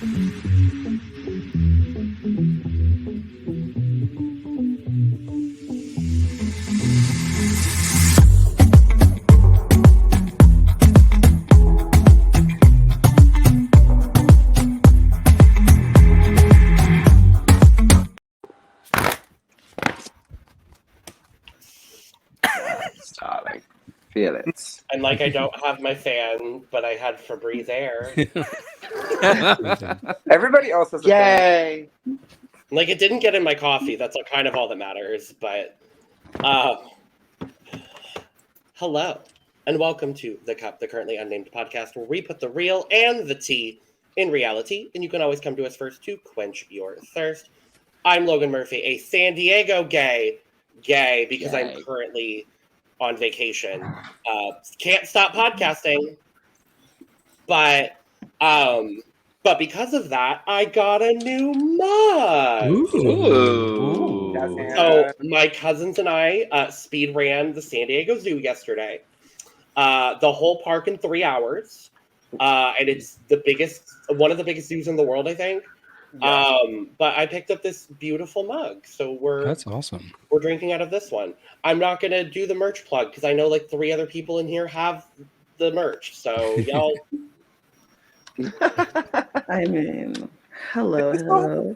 Darling. Feel it. And like I don't have my fan, but I had Febreze air. Everybody else has a Yay! Like it didn't get in my coffee. That's kind of all that matters. But hello and welcome to The Cup, the Currently Unnamed Podcast, where we put the real and the tea in reality. And you can always come to us first to quench your thirst. I'm Logan Murphy, a San Diego gay, because I'm currently on vacation. Can't stop podcasting. But because of that, I got a new mug. Ooh. So my cousins and I speed ran the San Diego Zoo yesterday. The whole park in 3 hours. And it's one of the biggest zoos in the world, I think. Yeah. But I picked up this beautiful mug, so that's awesome. We're drinking out of this one. I'm not gonna do the merch plug because I know like 3 other people in here have the merch. So y'all. I mean, hello.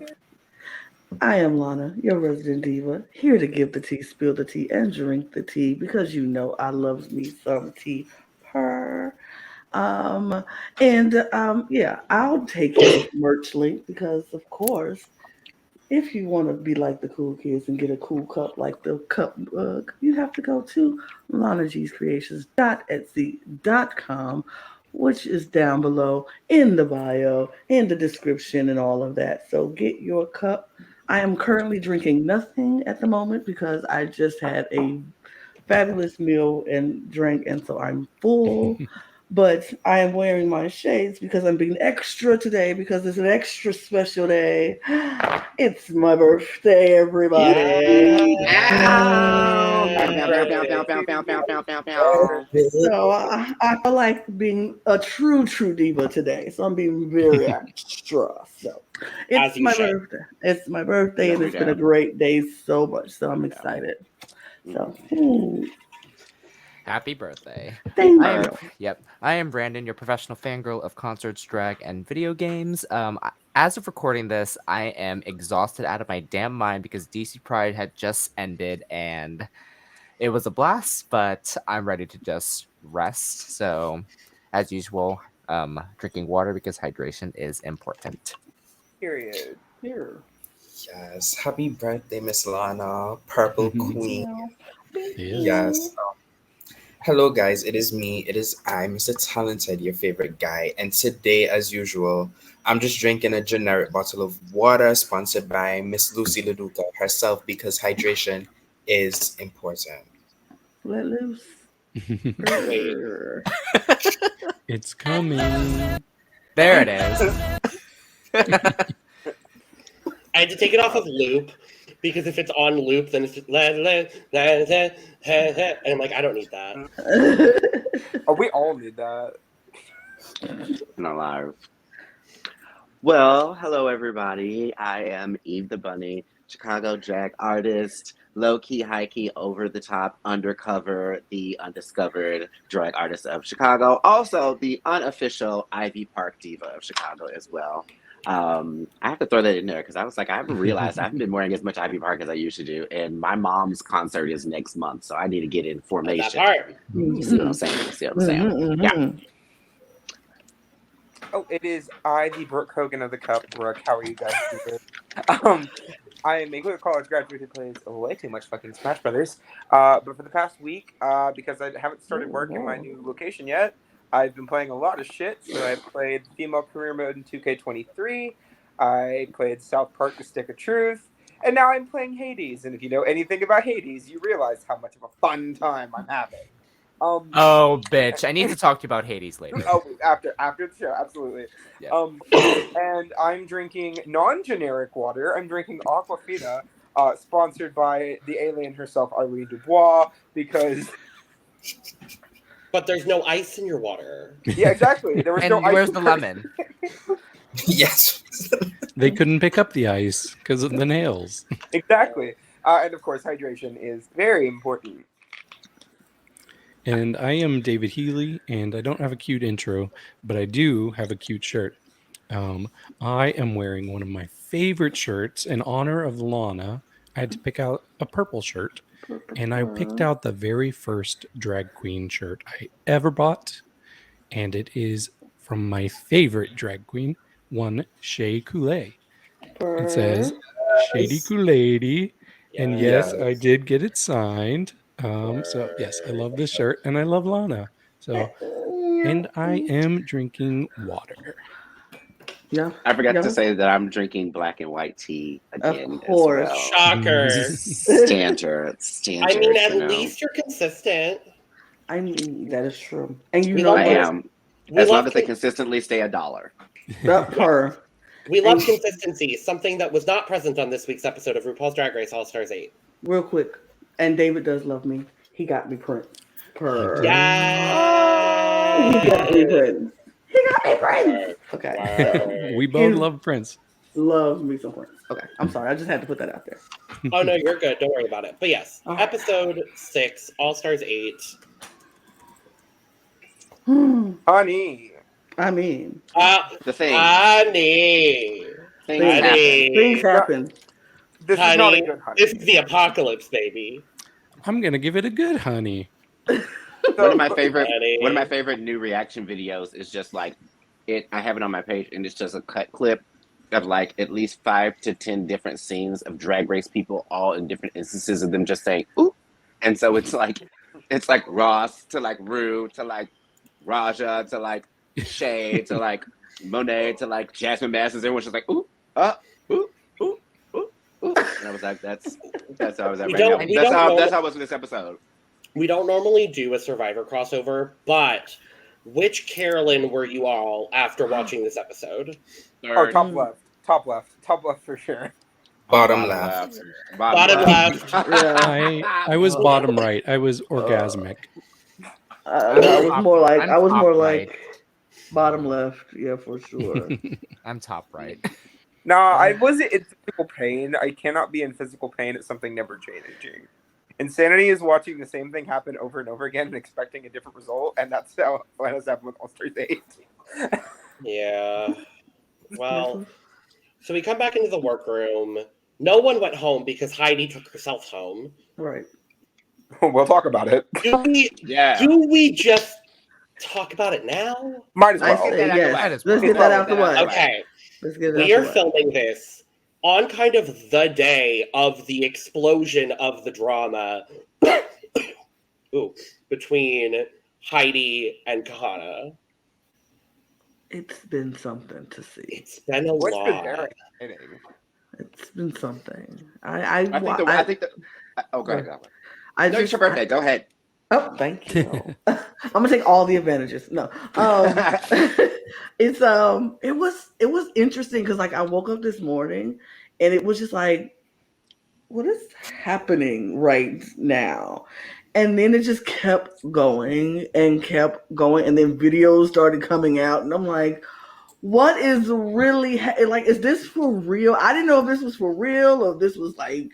I am Lana, your resident diva, here to give the tea, spill the tea, and drink the tea because you know I love me some tea. Yeah, I'll take your merch link because, of course, if you want to be like the cool kids and get a cool cup like the cup mug, you have to go to lanagcreations.etsy.com, which is down below in the bio, in the description, and all of that. So get your cup. I am currently drinking nothing at the moment because I just had a fabulous meal and drink, and so I'm full. But I am wearing my shades because I'm being extra today because it's an extra special day. It's my birthday, everybody. So I feel like being a true diva today. So I'm being very extra. So it's my birthday. It's my birthday, and it's been a great day so much. So I'm excited. So. Happy birthday. Thank you. I am Brandon, your professional fangirl of concerts, drag, and video games. As of recording this, I am exhausted out of my damn mind because DC Pride had just ended and it was a blast, but I'm ready to just rest. So, as usual, drinking water because hydration is important. Period. Here. Yes. Happy birthday, Miss Lana, Purple Queen. Yes. Hello, guys. It is me. It is I, Mr. Talented, your favorite guy. And today, as usual, I'm just drinking a generic bottle of water sponsored by Miss Lucy LaDuca herself because hydration is important. Let loose. It's coming. There it is. I had to take it off of loop because if it's on loop, then it's just and I'm like, I don't need that. Oh, we all need that. Not live. Well, hello everybody. I am Eve the Bunny, Chicago drag artist, low-key, high-key, over-the-top, undercover, the undiscovered drag artist of Chicago. Also, the unofficial Ivy Park diva of Chicago as well. I have to throw that in there because I was like, I haven't realized I haven't been wearing as much Ivy Park as I used to do, and my mom's concert is next month, so I need to get in formation. You see what I'm saying? Yeah. Oh, it is I, the Brooke Hogan of the Cup. Brooke, how are you guys doing? I am a Quick college graduate who plays way too much fucking Smash Brothers. But for the past week, because I haven't started work in my new location yet, I've been playing a lot of shit. So I played Female Career Mode in 2K23. I played South Park: The Stick of Truth. And now I'm playing Hades. And if you know anything about Hades, you realize how much of a fun time I'm having. Oh, bitch. I need to talk to you about Hades later. Oh, after the show, absolutely. Yeah. And I'm drinking non-generic water. I'm drinking Aquafina, sponsored by the alien herself, Irene Dubois, because... But there's no ice in your water. Yeah, exactly. There was and no ice. where's the lemon? Yes. They couldn't pick up the ice because of the nails. Exactly. And of course, hydration is very important. And I am David Healy, and I don't have a cute intro, but I do have a cute shirt. I am wearing one of my favorite shirts in honor of Lana. I had to pick out a purple shirt, and I picked out the very first drag queen shirt I ever bought, and it is from my favorite drag queen, one Shea Coulee. It says Shady Kool-Aid, and yes, I did get it signed. So yes, I love this shirt, and I love Lana. So, and I am drinking water. Yeah. I forgot Yeah. to say that I'm drinking black and white tea again Of course. as well. Shocker. Stanter. I mean, at You know. least you're consistent. I mean, that is true. And you We know love I what? am. We As long love as they consistently stay $1. Her. we love consistency, something that was not present on this week's episode of RuPaul's Drag Race All Stars 8. Real quick. And David does love me. He got me Prince. Purr. Yeah. He got me Prince. He got me Prince. Okay. We both love Prince. Loves me some Prince. Okay. I'm sorry. I just had to put that out there. Oh, no, you're good. Don't worry about it. But yes, episode 6, All Stars 8. Honey. I mean, The thing. Honey. Things happen. This is not a good honey. This is the apocalypse, baby. I'm gonna give it a good honey. One of my favorite new reaction videos is just like it. I have it on my page, and it's just a cut clip of like at least 5 to 10 different scenes of Drag Race people, all in different instances of them just saying "ooh," and so it's like Ross to like Rue to like Raja to like Shay to like Monet to like Jasmine Masters. Everyone's just like ooh, ooh, ooh, ooh, ooh, and I was like, that's how I was at right now. That's how I was in this episode. We don't normally do a Survivor crossover, but which Carolyn were you all after watching this episode? Oh, top left for sure. Bottom left. Bottom left. I was bottom right. I was orgasmic. I was more right. like bottom left. Yeah, for sure. I'm top right. No, I wasn't in physical pain. I cannot be in physical pain at something never changing. Insanity is watching the same thing happen over and over again and expecting a different result, and that's how it has happened with All Stars 8. Yeah. Well, so we come back into the workroom. No one went home because Heidi took herself home. Right. We'll talk about it. Do we just talk about it now? Might as well. Let's get that out the way. Okay. Let's get it We out are the way. filming this on kind of the day of the explosion of the drama between Heidi and Kahanna. It's been something to see. It's been a lot. It's been something. Go ahead. It's your birthday. Go ahead. Oh, thank you. I'm gonna take all the advantages. No, it was interesting because like I woke up this morning and it was just like, what is happening right now? And then it just kept going, and then videos started coming out, and I'm like, what is really like? Is this for real? I didn't know if this was for real or if this was like.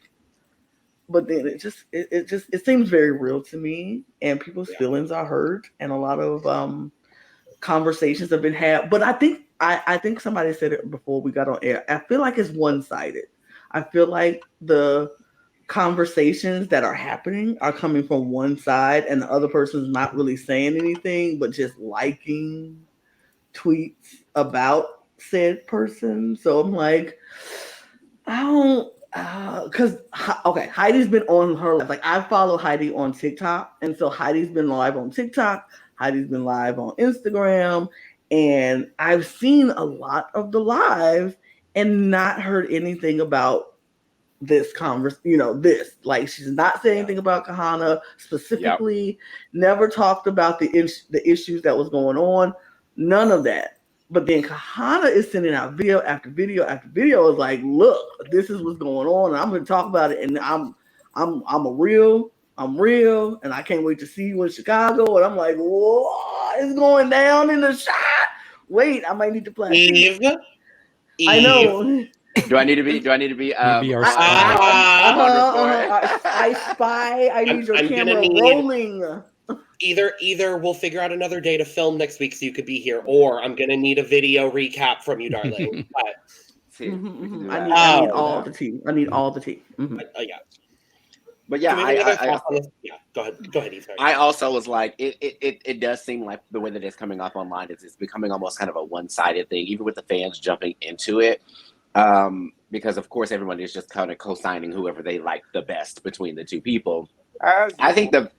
But then it seems very real to me, and people's feelings are hurt, and a lot of conversations have been had. But I think somebody said it before we got on air. I feel like it's one-sided. I feel like the conversations that are happening are coming from one side, and the other person's not really saying anything, but just liking tweets about said person. So I'm like, I don't. Because Heidi's been on her live. Like I follow Heidi on TikTok, and so Heidi's been live on TikTok. Heidi's been live on Instagram, and I've seen a lot of the lives and not heard anything about this this. Like she's not saying anything about Kahanna specifically. Never talked about the issues that was going on. None of that. But then Kahanna is sending out video after video after video. Is like, look, this is what's going on, and I'm going to talk about it. And I'm real, and I can't wait to see you in Chicago. And I'm like, what is going down in the shot? Wait, I might need to play. I know. Do I need to be? Maybe our on I spy. I need your I'm gonna camera need- rolling. Either we'll figure out another day to film next week so you could be here, or I'm gonna need a video recap from you, darling. But, I need all the tea. I need all the tea. yeah. But yeah, Do we have any other thoughts on this? Yeah, go ahead, Eve. Sorry. I also was like, it does seem like the way that it's coming off online is it's becoming almost kind of a one-sided thing, even with the fans jumping into it. Because of course everyone is just kind of co-signing whoever they like the best between the two people. I think that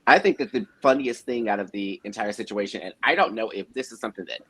the funniest thing out of the entire situation, and I don't know if this is something that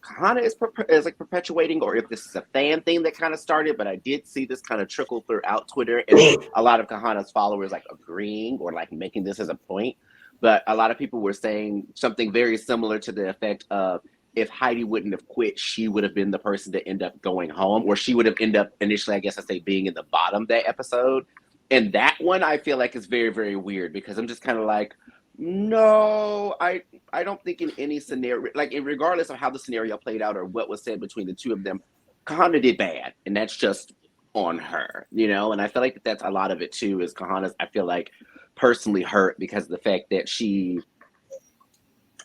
Kahanna is like perpetuating or if this is a fan thing that kind of started, but I did see this kind of trickle throughout Twitter and a lot of Kahanna's followers like agreeing or like making this as a point. But a lot of people were saying something very similar to the effect of, if Heidi wouldn't have quit, she would have been the person to end up going home, or she would have ended up initially, I guess I'd say, being in the bottom of that episode. And that one I feel like is very, very weird because I'm just kind of like, no, I don't think in any scenario, like regardless of how the scenario played out or what was said between the two of them, Kahanna did bad, and that's just on her, you know. And I feel like that's a lot of it too. Is Kahanna's, I feel like, personally hurt because of the fact that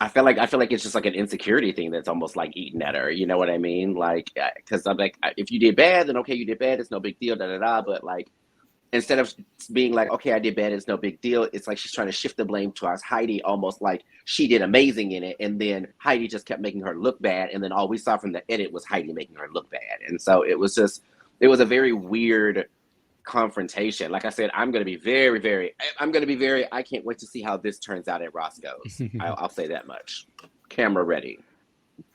I feel like it's just like an insecurity thing that's almost like eating at her. You know what I mean? Like, because I'm like, if you did bad, then okay, you did bad. It's no big deal. But like, instead of being like, okay, I did bad, it's no big deal. It's like she's trying to shift the blame towards Heidi, almost like she did amazing in it, and then Heidi just kept making her look bad. And then all we saw from the edit was Heidi making her look bad. And so it was a very weird confrontation. Like I said, I'm going to be very, I can't wait to see how this turns out at Roscoe's. I'll say that much. Camera ready.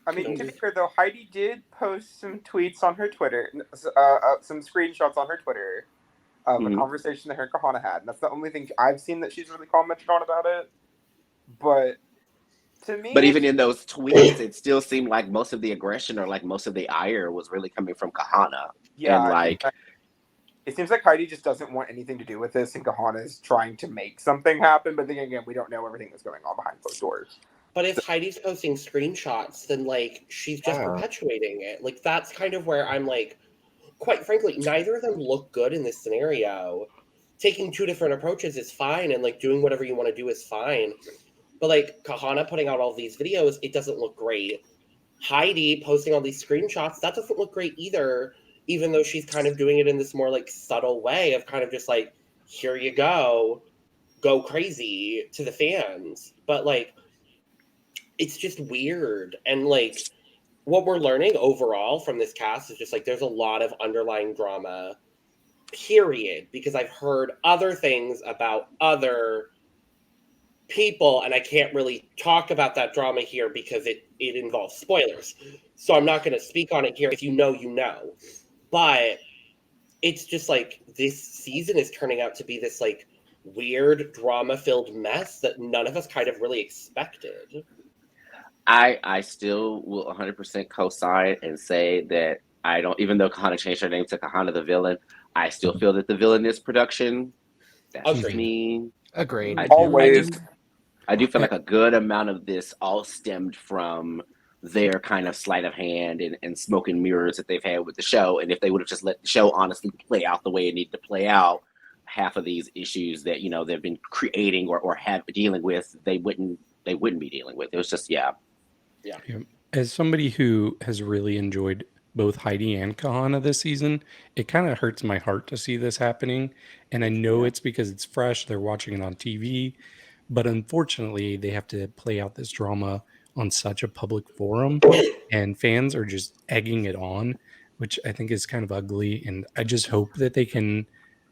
I mean, to be fair though, Heidi did post some tweets on her Twitter, some screenshots on her Twitter of a conversation that her and Kahanna had. And that's the only thing I've seen that she's really commented on about it. But to me, but even in those tweets, it still seemed like most of the aggression or like most of the ire was really coming from Kahanna. Yeah, and like, it seems like Heidi just doesn't want anything to do with this, and Kahanna is trying to make something happen. But then again, we don't know everything that's going on behind closed doors. But if Heidi's posting screenshots, then like she's just perpetuating it. Like that's kind of where I'm like, quite frankly, neither of them look good in this scenario. Taking two different approaches is fine, and like doing whatever you want to do is fine. But like Kahanna putting out all these videos, it doesn't look great. Heidi posting all these screenshots, that doesn't look great either, even though she's kind of doing it in this more like subtle way of kind of just like, here you go crazy to the fans. But like, it's just weird. And like, what we're learning overall from this cast is just like there's a lot of underlying drama, period, because I've heard other things about other people, and I can't really talk about that drama here because it involves spoilers. So I'm not going to speak on it here. If you know, you know. But it's just like this season is turning out to be this like weird drama-filled mess that none of us kind of really expected. I still will 100% co-sign and say that I don't, even though Kahanna changed her name to Kahanna the Villain, I still feel that the villain is production. That's just me. Agreed. I do feel like a good amount of this all stemmed from their kind of sleight of hand and smoke and mirrors that they've had with the show. And if they would have just let the show honestly play out the way it needed to play out, half of these issues that, you know, they've been creating or have dealing with, they wouldn't be dealing with. It was just, yeah. As somebody who has really enjoyed both Heidi and Kahanna this season, it kind of hurts my heart to see this happening. And I know it's because it's fresh. They're watching it on TV. But unfortunately, they have to play out this drama on such a public forum. And fans are just egging it on, which I think is kind of ugly. And I just hope that they can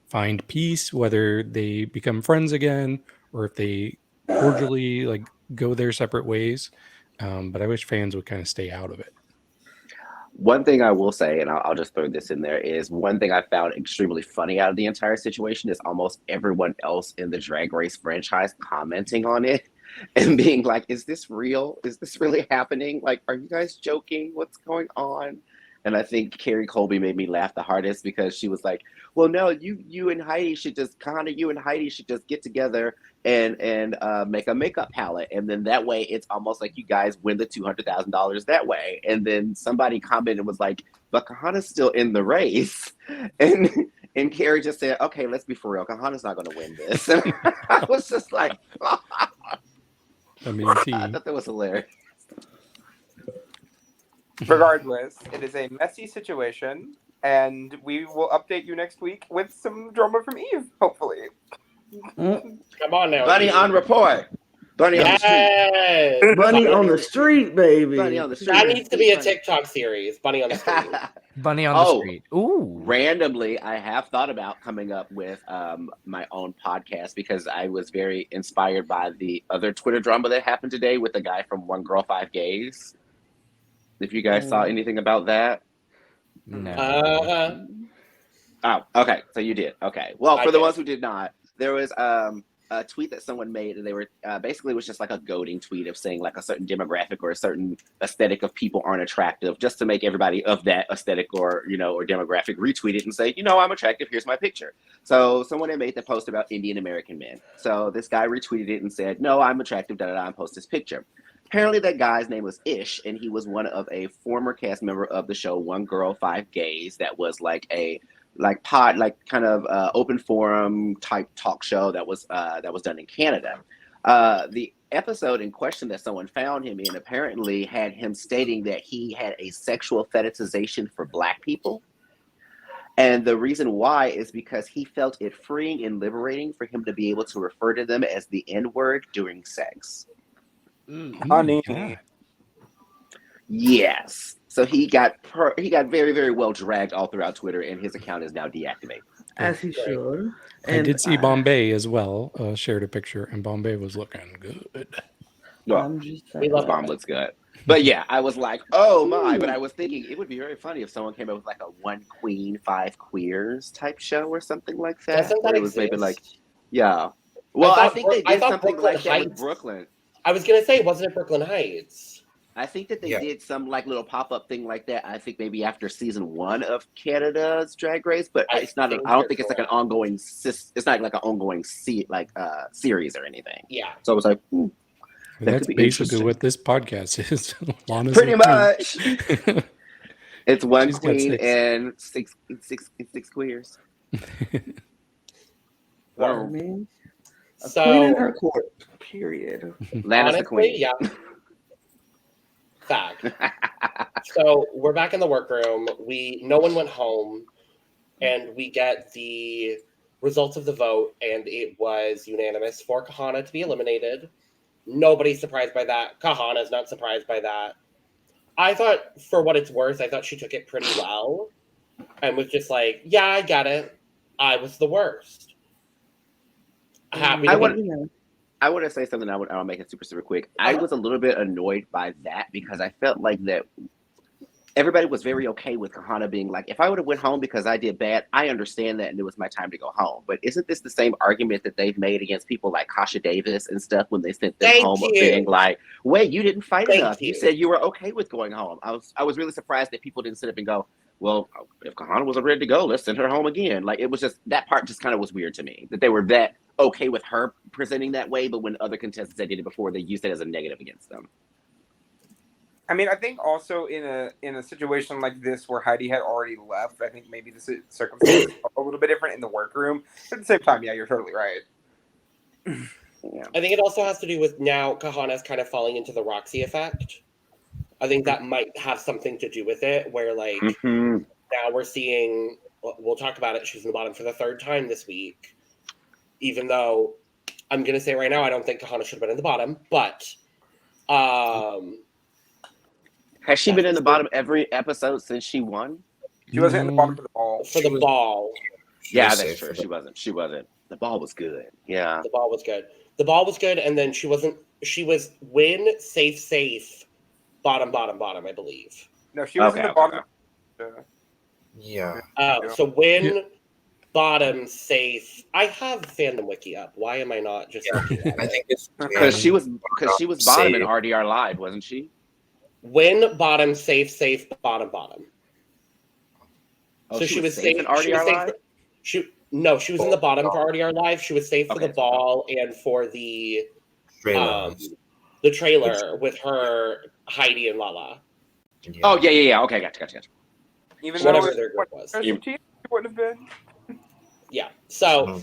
find peace, whether they become friends again or if they cordially like go their separate ways. But I wish fans would kind of stay out of it. One thing I will say, and I'll just throw this in there, is one thing I found extremely funny out of the entire situation is almost everyone else in the Drag Race franchise commenting on it and being like, is this real? Is this really happening? Like, are you guys joking? What's going on? And I think Carrie Colby made me laugh the hardest because she was like, "Well, no, you and Heidi should just you and Heidi should just get together and make a makeup palette, and then that way it's almost like you guys win the $200,000 that way." And then somebody commented and was like, "But Kahanna's still in the race," and Carrie just said, "Okay, let's be for real. Kahanna's not going to win this." And I was just like, I mean, I thought that was hilarious. Regardless, it is a messy situation, and we will update you next week with some drama from Eve, hopefully. Mm. Come on now. Bunny on report. Bunny on the street. Yes. Bunny on the street, baby. Bunny on the street. That needs to be a TikTok series. Bunny on the street. Bunny on the street. Ooh. Randomly, I have thought about coming up with my own podcast because I was very inspired by the other Twitter drama that happened today with the guy from One Girl, Five Gays. If you guys saw anything about that. No. Oh, okay. So you did. Okay. Well, for the ones who did not, there was a tweet that someone made, and they were basically it was just like a goading tweet of saying like a certain demographic or a certain aesthetic of people aren't attractive, just to make everybody of that aesthetic or or demographic retweet it and say, I'm attractive. Here's my picture. So someone had made the post about Indian American men. So this guy retweeted it and said, "No, I'm attractive. And post this picture." Apparently that guy's name was Ish, and he was one of a former cast member of the show One Girl, Five Gays. That was like a kind of open forum type talk show that was done in Canada. The episode in question that someone found him in apparently had him stating that he had a sexual fetishization for Black people. And the reason why is because he felt it freeing and liberating for him to be able to refer to them as the N-word during sex. Honey. Yes. So he got very, very well dragged all throughout Twitter, and his account is now deactivated. As he should. I did see Bombay as well. Shared a picture, and Bombay was looking good. Well, I'm just saying. Bomb looks good. But yeah, I was like, oh my. But I was thinking it would be very funny if someone came up with like a One Queen, Five Queers type show or something like that. Doesn't that it was exist? maybe like, yeah. Well, I think they did something Brooklyn like that with Heights. Brooklyn. I was going to say, wasn't it Brooklyn Heights? I think that they did some like little pop-up thing like that. I think maybe after season 1 of Canada's Drag Race, but it's not. I don't think it's like an ongoing. It's not like an ongoing series or anything. Yeah. So I was like, that's basically what this podcast is. Lana's pretty much. It's one She's got queen 6. and six queers. I mean, a So, queen in her court. Period. Lana's the queen. Yeah. Fact. So we're back in the workroom. No one went home, and we get the results of the vote, and it was unanimous for Kahanna to be eliminated. Nobody's surprised by that. Kahanna's not surprised by that. I thought, for what it's worth, I thought she took it pretty well, and was just like, "Yeah, I get it. I was the worst." Happy. I want to say something. I'll make it super, super quick. I was a little bit annoyed by that because I felt like that everybody was very okay with Kahanna being like, if I would have went home because I did bad, I understand that and it was my time to go home. But isn't this the same argument that they've made against people like Kasha Davis and stuff when they sent them home of being like, wait, you didn't fight enough. You said you were okay with going home. I was really surprised that people didn't sit up and go, well, if Kahanna wasn't ready to go, let's send her home again. Like, it was just, that part just kind of was weird to me, that they were that okay with her presenting that way, but when other contestants that did it before, they used it as a negative against them. I mean, I think also in a situation like this where Heidi had already left, I think maybe the circumstances are a little bit different in the workroom. At the same time, yeah, you're totally right. Yeah. I think it also has to do with now Kahanna's kind of falling into the Roxy effect. I think that might have something to do with it, where like now we're seeing, we'll talk about it, she's in the bottom for the 3rd time this week, even though I'm going to say right now, I don't think Kahanna should have been in the bottom, but has she been in the bottom every episode since she won? She wasn't in the bottom for the ball. For the ball. Yeah, that's true. She wasn't. The ball was good. Yeah. The ball was good. And then she was win, safe, bottom, I believe. No, she was in the bottom. Yeah. So win, bottom, safe. I have Fandom Wiki up. Why am I not just looking at it? I think it's because she was bottom in RDR Live, wasn't she? Win, bottom, safe, bottom. Oh, So she was safe in She was RDR safe. Live? She was in the bottom for RDR Live. She was safe for Okay, the ball and for the Trailer. trailer with her, Heidi, and Lala. Oh, yeah. Okay, gotcha. Even Whatever though their group was. it would have been. Yeah. So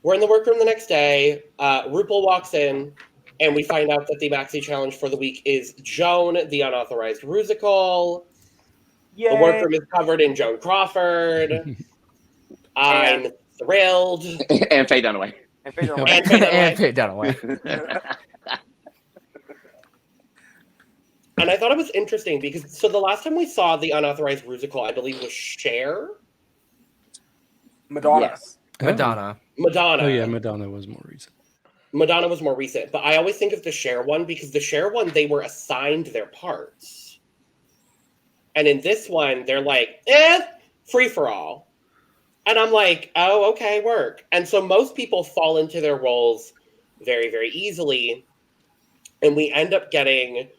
we're in the workroom the next day. RuPaul walks in, and we find out that the maxi challenge for the week is Joan, the unauthorized Rusical. Yay. The workroom is covered in Joan Crawford. I'm thrilled. And Faye Dunaway. And Faye Dunaway. And Faye Dunaway. And Faye Dunaway. And I thought it was interesting because the last time we saw the unauthorized Rusical, I believe, was Cher. Madonna. Yes. Madonna. Oh yeah, Madonna was more recent. Madonna was more recent, but I always think of the Cher one because the Cher one, they were assigned their parts. And in this one, they're like, free for all. And I'm like, oh, okay, work. And so most people fall into their roles very, very easily. And we end up getting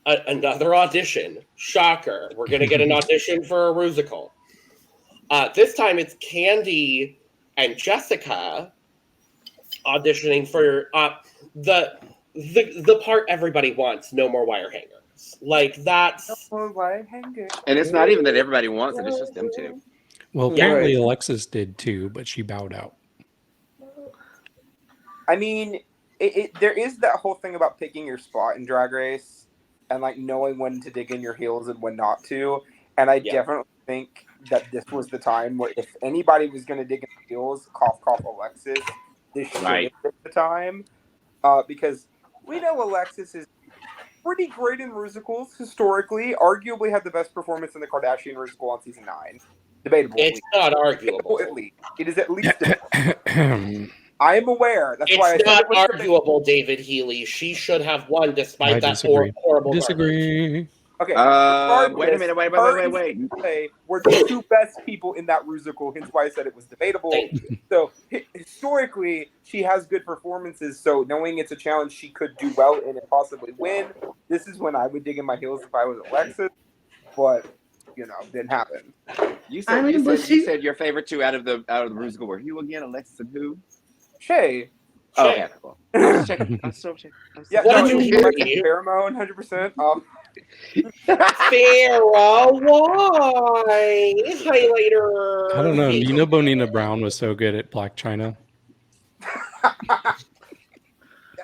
another audition. Shocker. We're going to get an audition for a Rusical. This time it's Kandy and Jessica auditioning for the part everybody wants, no more wire hangers. Like, that's... No more wire hangers. And it's not even that everybody wants it, it's just them two. Well, Yeah. apparently Alexis did too, but she bowed out. I mean, there is that whole thing about picking your spot in Drag Race and like knowing when to dig in your heels and when not to. And I definitely think that this was the time where if anybody was going to dig in the heels, cough, cough, Alexis, this should have been the time. Because we know Alexis is pretty great in Rusicals historically, arguably had the best performance in the Kardashian Rusical on season 9. Debatable. It's not arguable. At least. It is at least debatable. I am aware. That's why I It's said not it was arguable, David Healy. She should have won despite I that disagree. horrible Disagree. Okay. Wait a minute. Wait. We're the two best people in that Rusical, hence why I said it was debatable. So historically, she has good performances. So knowing it's a challenge she could do well in and possibly win, this is when I would dig in my heels if I was Alexis. But didn't happen. You said your favorite two out of the Rusical were who again? Alexis and who? Shay. Oh, okay, cool. I'm checking. Yeah, What no, did you like hear? Pheromone, 100%. Farrah, why? Highlighter. I don't know. Nina Bonina Brown was so good at Black China.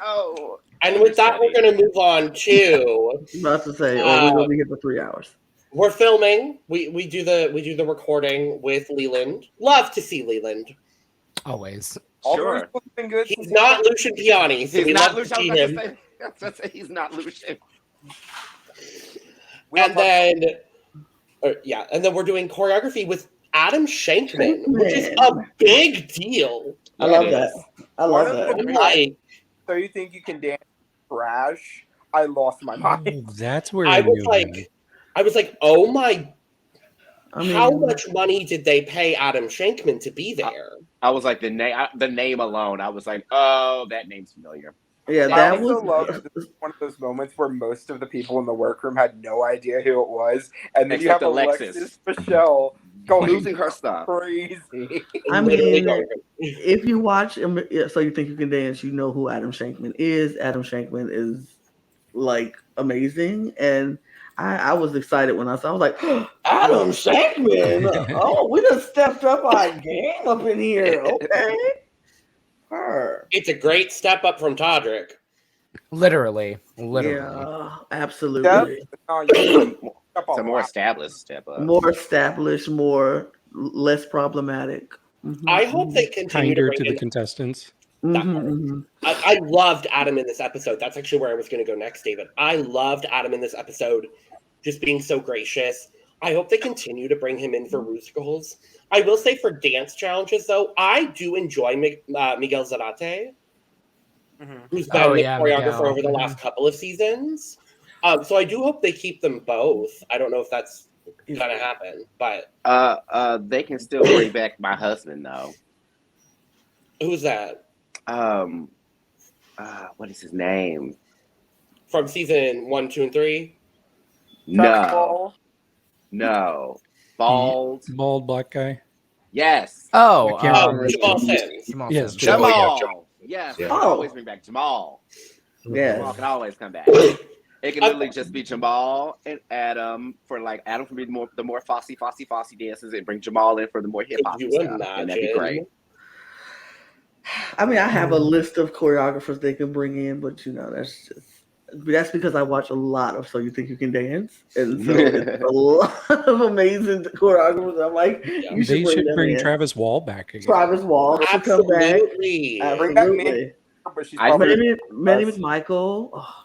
No. And with that, we're going to move on to. About to say, we're gonna be here for 3 hours. We're filming. We do the recording with Leland. Love to see Leland. Always. All Sure. the Rusicals have been good. He's not Lucian Piani, so we love to see him. I was about to say he's not Lucian. And then we're doing choreography with Adam Shankman, which is a big deal. I love that. I love One of that. the- Like, So you think you can dance trash? I lost my mind. Oh, that's where I knew was like, oh my! I mean, How much money did they pay Adam Shankman to be there? I was like the name alone. I was like, oh, that name's familiar. Yeah, I that also was love this is one of those moments where most of the people in the workroom had no idea who it was, and then Except you have Alexis Michelle going losing her stuff. crazy. I Literally mean, going- if you watch So You Think You Can Dance, you know who Adam Shankman is. Adam Shankman is like amazing, and I was excited when I saw. I was like, Adam Shankman! Oh, we just stepped up our game up in here. Okay, her. It's a great step up from Todrick. Literally. Yeah, absolutely. It's a more established step up. More established, less problematic. I hope they continue Kinder to to bring the contestants. I loved Adam in this episode. That's actually where I was going to go next, David. I loved Adam in this episode, just being so gracious. I hope they continue to bring him in for Rusicals. I will say for dance challenges, though, I do enjoy Miguel Zarate, who's been the choreographer over the last couple of seasons. So I do hope they keep them both. I don't know if that's going to happen, but they can still bring back my husband though. who's that? What is his name? From season 1, 2, and 3? No. Bald. Bald black guy. Yes. Oh, I can't remember. Jamal Sims. Jamal Yes, Sims. Jamal, yeah, Jamal. Yes. Yeah. I can always bring back Jamal. Yes. Jamal can always come back. It can literally just be Jamal and Adam for like Adam for the more Fosse dances and bring Jamal in for the more hip hop Could you stuff. And that'd be great. I mean, I have a list of choreographers they can bring in, but that's because I watch a lot of So You Think You Can Dance, and so it's a lot of amazing choreographers. I'm like, you should They should them bring in. Travis Wall back again. Travis Wall should come back. Absolutely. Bring back Absolutely. but she's I probably Manny McMichael. Oh,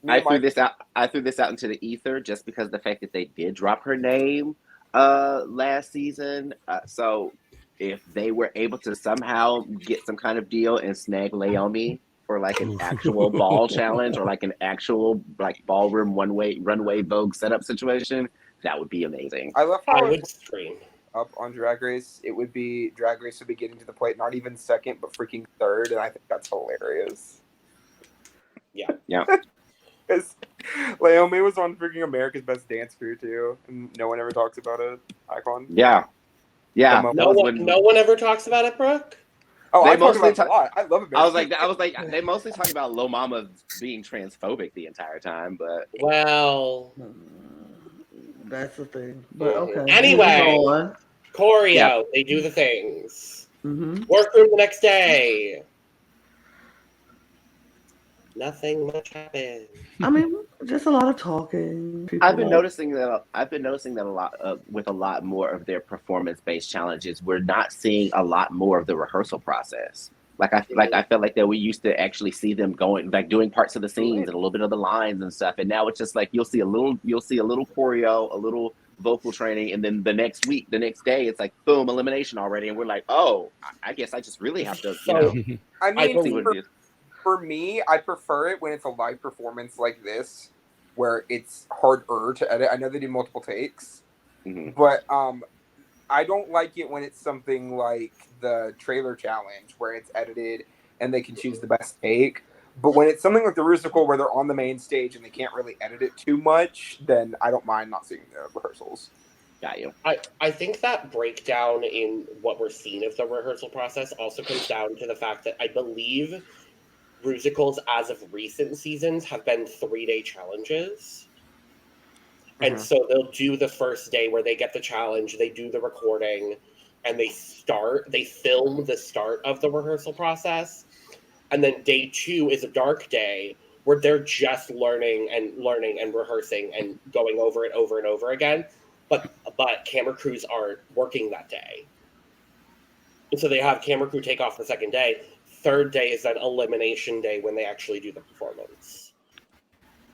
I threw this out into the ether just because of the fact that they did drop her name last season. So if they were able to somehow get some kind of deal and snag Naomi for like an actual ball challenge or like an actual like ballroom runway Vogue setup situation, that would be amazing. I love I how would scream. up on Drag Race. It would be Drag Race would be getting to the point not even second, but freaking third, and I think that's hilarious. Yeah. Because Naomi was on freaking America's Best Dance Crew too, and no one ever talks about it. Icon. Yeah. No one ever talks about it, Brooke. Oh, They I talk mostly about it a lot. I love it. I was like, they mostly talk about Lil Mama being transphobic the entire time, but Well, that's the thing. But okay. Anyway. Moving on. choreo, they do the things. Mhm. Workroom the next day. Nothing much happened. I mean, just a lot of talking. I've been noticing that a lot with a lot more of their performance-based challenges. We're not seeing a lot more of the rehearsal process. I felt like that we used to actually see them going like doing parts of the scenes and a little bit of the lines and stuff. And now it's just like you'll see a little choreo, a little vocal training, and then the next day, it's like boom, elimination already, and we're like, oh, I guess I just really have to, I mean, see what it is. For me, I prefer it when it's a live performance like this, where it's harder to edit. I know they do multiple takes, but I don't like it when it's something like the trailer challenge, where it's edited and they can choose the best take. But when it's something like the Rusical, where they're on the main stage and they can't really edit it too much, then I don't mind not seeing the rehearsals. Got you. I think that breakdown in what we're seeing of the rehearsal process also comes down to the fact that I believe Rusicals as of recent seasons have been 3-day challenges. And so they'll do the first day where they get the challenge, they do the recording, and they film the start of the rehearsal process. And then day 2 is a dark day where they're just learning and rehearsing and going over it over and over again. But camera crews aren't working that day. And so they have camera crew take off the second day. Third day is then elimination day when they actually do the performance.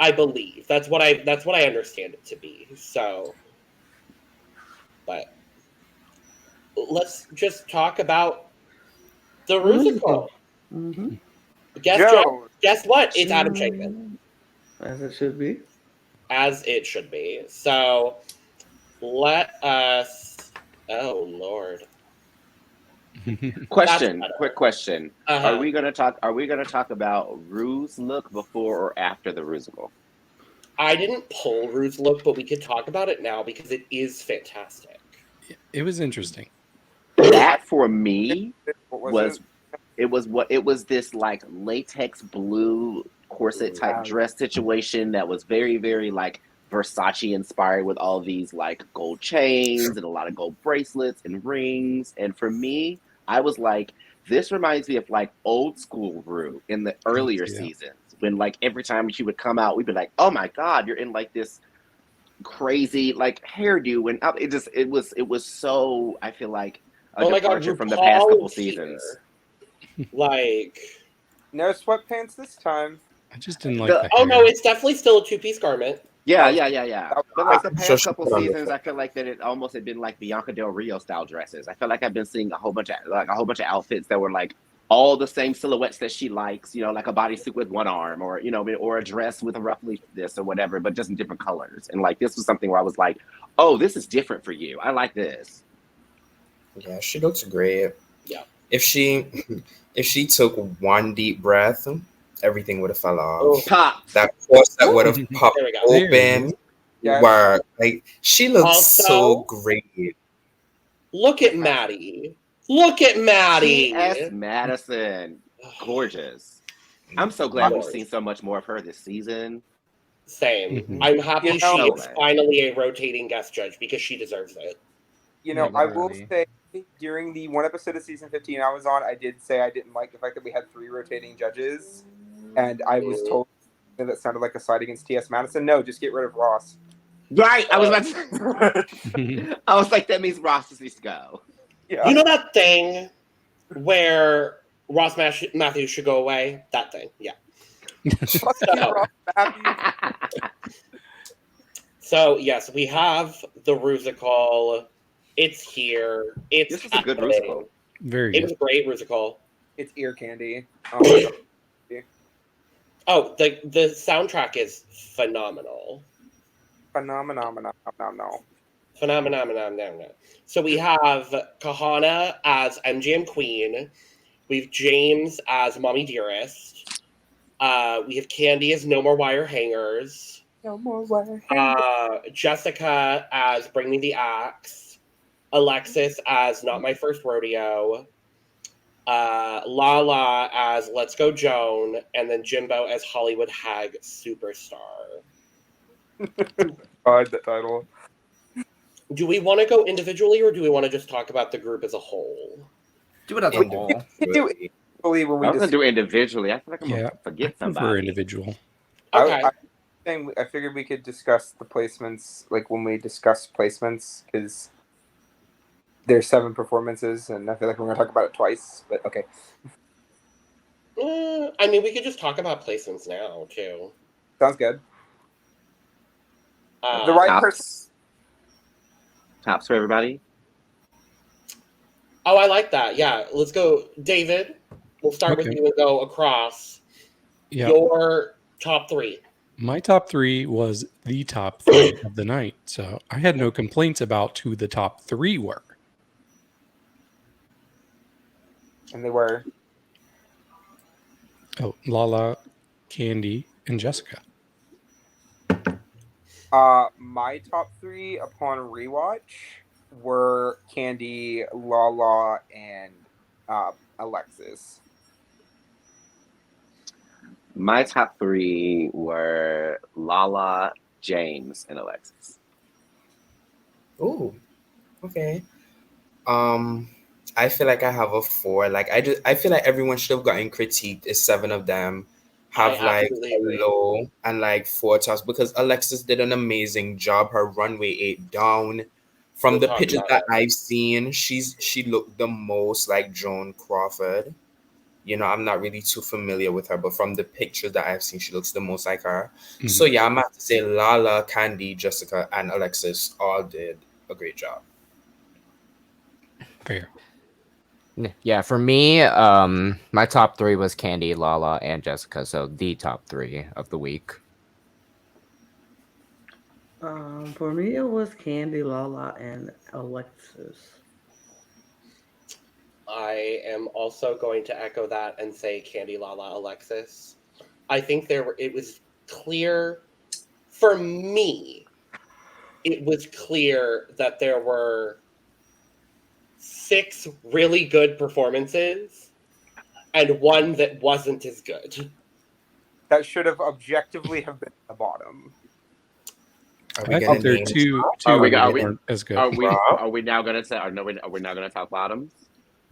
I believe that's what I understand it to be. So, but let's just talk about the Rusical. Mm-hmm. Guess what? It's Adam Shankman. As it should be. As it should be. So let us. Oh Lord. Quick question. Are we gonna talk about Ru's look before or after the Rusical? I didn't pull Ru's look, but we could talk about it now because it is fantastic. It was interesting. That for me was this like latex blue corset type dress situation that was very, very like Versace inspired with all these like gold chains and a lot of gold bracelets and rings. And for me, I was like, this reminds me of like old school Ru in the earlier seasons when like every time she would come out, we'd be like, oh my God, you're in like this crazy like hairdo. And it was so, I feel like a departure from the past couple seasons. Like no sweatpants this time. I just didn't like that. Oh no, it's definitely still a 2-piece garment. Yeah. But like the past couple seasons, I feel like that it almost had been like Bianca Del Rio style dresses. I feel like I've been seeing a whole bunch of outfits that were like all the same silhouettes that she likes, like a bodysuit with one arm or, or a dress with a roughly this or whatever, but just in different colors. And like, this was something where I was like, oh, this is different for you. I like this. Yeah, she looks great. Yeah. If she took one deep breath, everything would have fell off. Pop. That corset would have popped open. Yes. Wow, like she looks so Also- great. Look at Maddie. Look at Maddie. T.S. Madison. Gorgeous. I'm so glad we've seen so much more of her this season. Same. Mhm. I'm happy You know- she So is glad. finally a rotating guest judge because she deserves it. You know, Yeah, I will literally. say during the one episode of season 15 I was on, I did say I didn't like the fact that we had 3 rotating judges, and I was told that sounded like a side against T.S. Madison. No, just get rid of Ross. Right. I was about to I was like, that means Ross just needs to go. Yeah. You know that thing where Ross Matthews should go away? That thing, yeah. Fuck you, Ross Matthews. So, yes, we have the Rusical. It's here. It's This was a good happening. Rusical. Very It good. was a great Rusical. It's ear candy. Oh my God. Oh, the soundtrack is phenomenal. Phenomenal. Phenomenal. So we have Kahanna as MGM Queen. We have Jaymes as Mommy Dearest. We have Kandy as No More Wire Hangers. No more wire. Jessica as Bring Me the Axe. Alexis as Not My First Rodeo. Lala as Let's Go Joan. And then Jimbo as Hollywood Hag Superstar. God, that title. Do we want to go individually or do we want to just talk about the group as a whole? Do it as a whole. Individually, when I we was gonna just, do individually. I feel like I'm Yeah, gonna I forget prefer somebody. individual. Okay. I figured we could discuss the placements, like when we discuss placements, because there's 7 performances, and I feel like we're gonna talk about it twice. But okay, I mean, we could just talk about placements now, too. sounds good. Uh, The right person. Tops for everybody. Oh, I like that. Yeah, let's go. David, we'll start with Okay. you and go across Yeah. your top 3. My top 3 was the top 3 of the night. So I had no complaints about who the top 3 were. And they were Oh, Lala, Kandy, and Jessica. my top 3 upon rewatch were Kandy, Lala, and Alexis. My top 3 were Lala, Jaymes, and Alexis. Ooh, okay. I feel like I have a 4. Like I feel like everyone should have gotten critiqued. Is 7 of them have I like absolutely a agree. low and like 4 tops because Alexis did an amazing job. Her runway 8 down. From We'll the talk pictures about that it. I've seen, she looked the most like Joan Crawford. You know, I'm not really too familiar with her, but from the pictures that I've seen, she looks the most like her. Mhm. So yeah, I'm gonna have to say Lala, Kandy, Jessica, and Alexis all did a great job. Fair. Yeah, for me, my top 3 was Kandy, Lala, and Jessica. So the top 3 of the week. For me, it was Kandy, Lala, and Alexis. I am also going to echo that and say Kandy, Lala, Alexis. I think it was clear for me. It was clear that there were 6 really good performances and 1 that wasn't as good. That should have objectively have been at the bottom. Are we I gonna thought there are name two Are we- that are we- weren't as good. Are we now gonna say? Are we now gonna talk bottoms?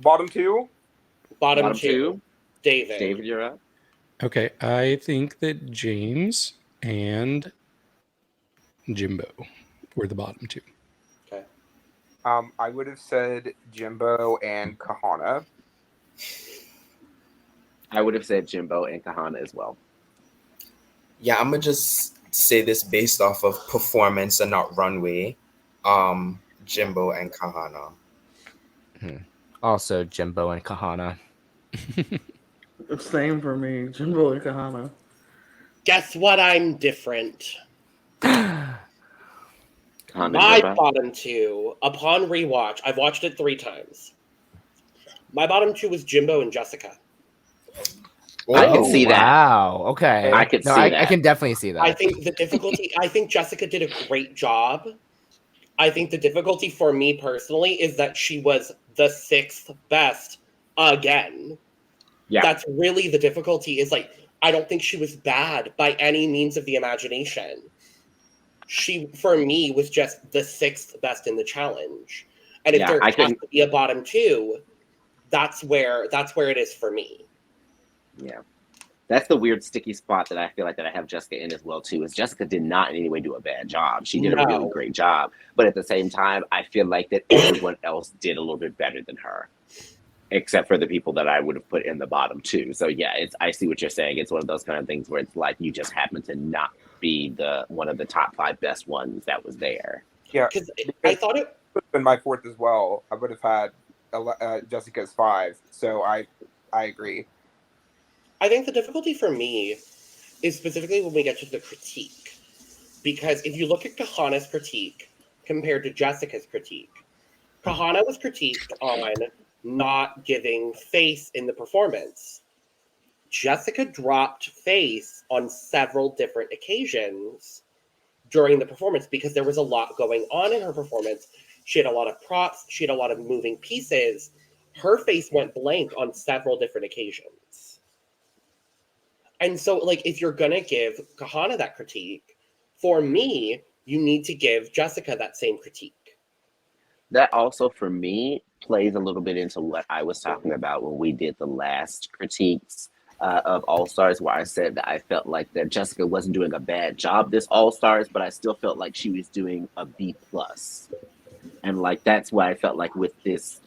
Bottom 2. Bottom Bottom 2, David. David, you're up. Okay, I think that Jaymes and Jimbo were the bottom 2. Okay. I would have said Jimbo and Kahanna. I would have said Jimbo and Kahanna as well. Yeah, I'm gonna just say this based off of performance and not runway. Jimbo and Kahanna. Also, Jimbo and Kahanna. Same for me, Jimbo and Kahanna. Guess what? I'm different. Kahanna, My you're up. bottom 2, upon rewatch, I've watched it 3 times. My bottom 2 was Jimbo and Jessica. I can see that. Wow. Okay. I can see that. I can definitely see that. I think the difficulty. I think Jessica did a great job. I think the difficulty for me personally is that she was the 6th best again. Yeah. That's really the difficulty. Is like I don't think she was bad by any means of the imagination. She, for me, was just the 6th best in the challenge. And if there has to be a bottom 2, that's where it is for me. Yeah. That's the weird sticky spot that I feel like that I have Jessica in as well too. Is Jessica did not in any way do a bad job. She did a really great job. But at the same time, I feel like that everyone else did a little bit better than her. Except for the people that I would have put in the bottom 2. So yeah, I see what you're saying. It's one of those kind of things where it's like you just happen to not be one of the top 5 best ones that was there. Yeah, because I thought it would have been my 4th as well. I would have had Jessica's 5. So I agree. I think the difficulty for me is specifically when we get to the critique. Because if you look at Kahanna's critique compared to Jessica's critique, Kahanna was critiqued on not giving face in the performance. Jessica dropped face on several different occasions during the performance because there was a lot going on in her performance. She had a lot of props. She had a lot of moving pieces. Her face went blank on several different occasions. And so, like, if you're going to give Kahanna that critique, for me, you need to give Jessica that same critique. That also, for me, plays a little bit into what I was talking about when we did the last critiques of All-Stars, where I said that I felt like that Jessica wasn't doing a bad job this All-Stars, but I still felt like she was doing a B+. And like that's why I felt like with this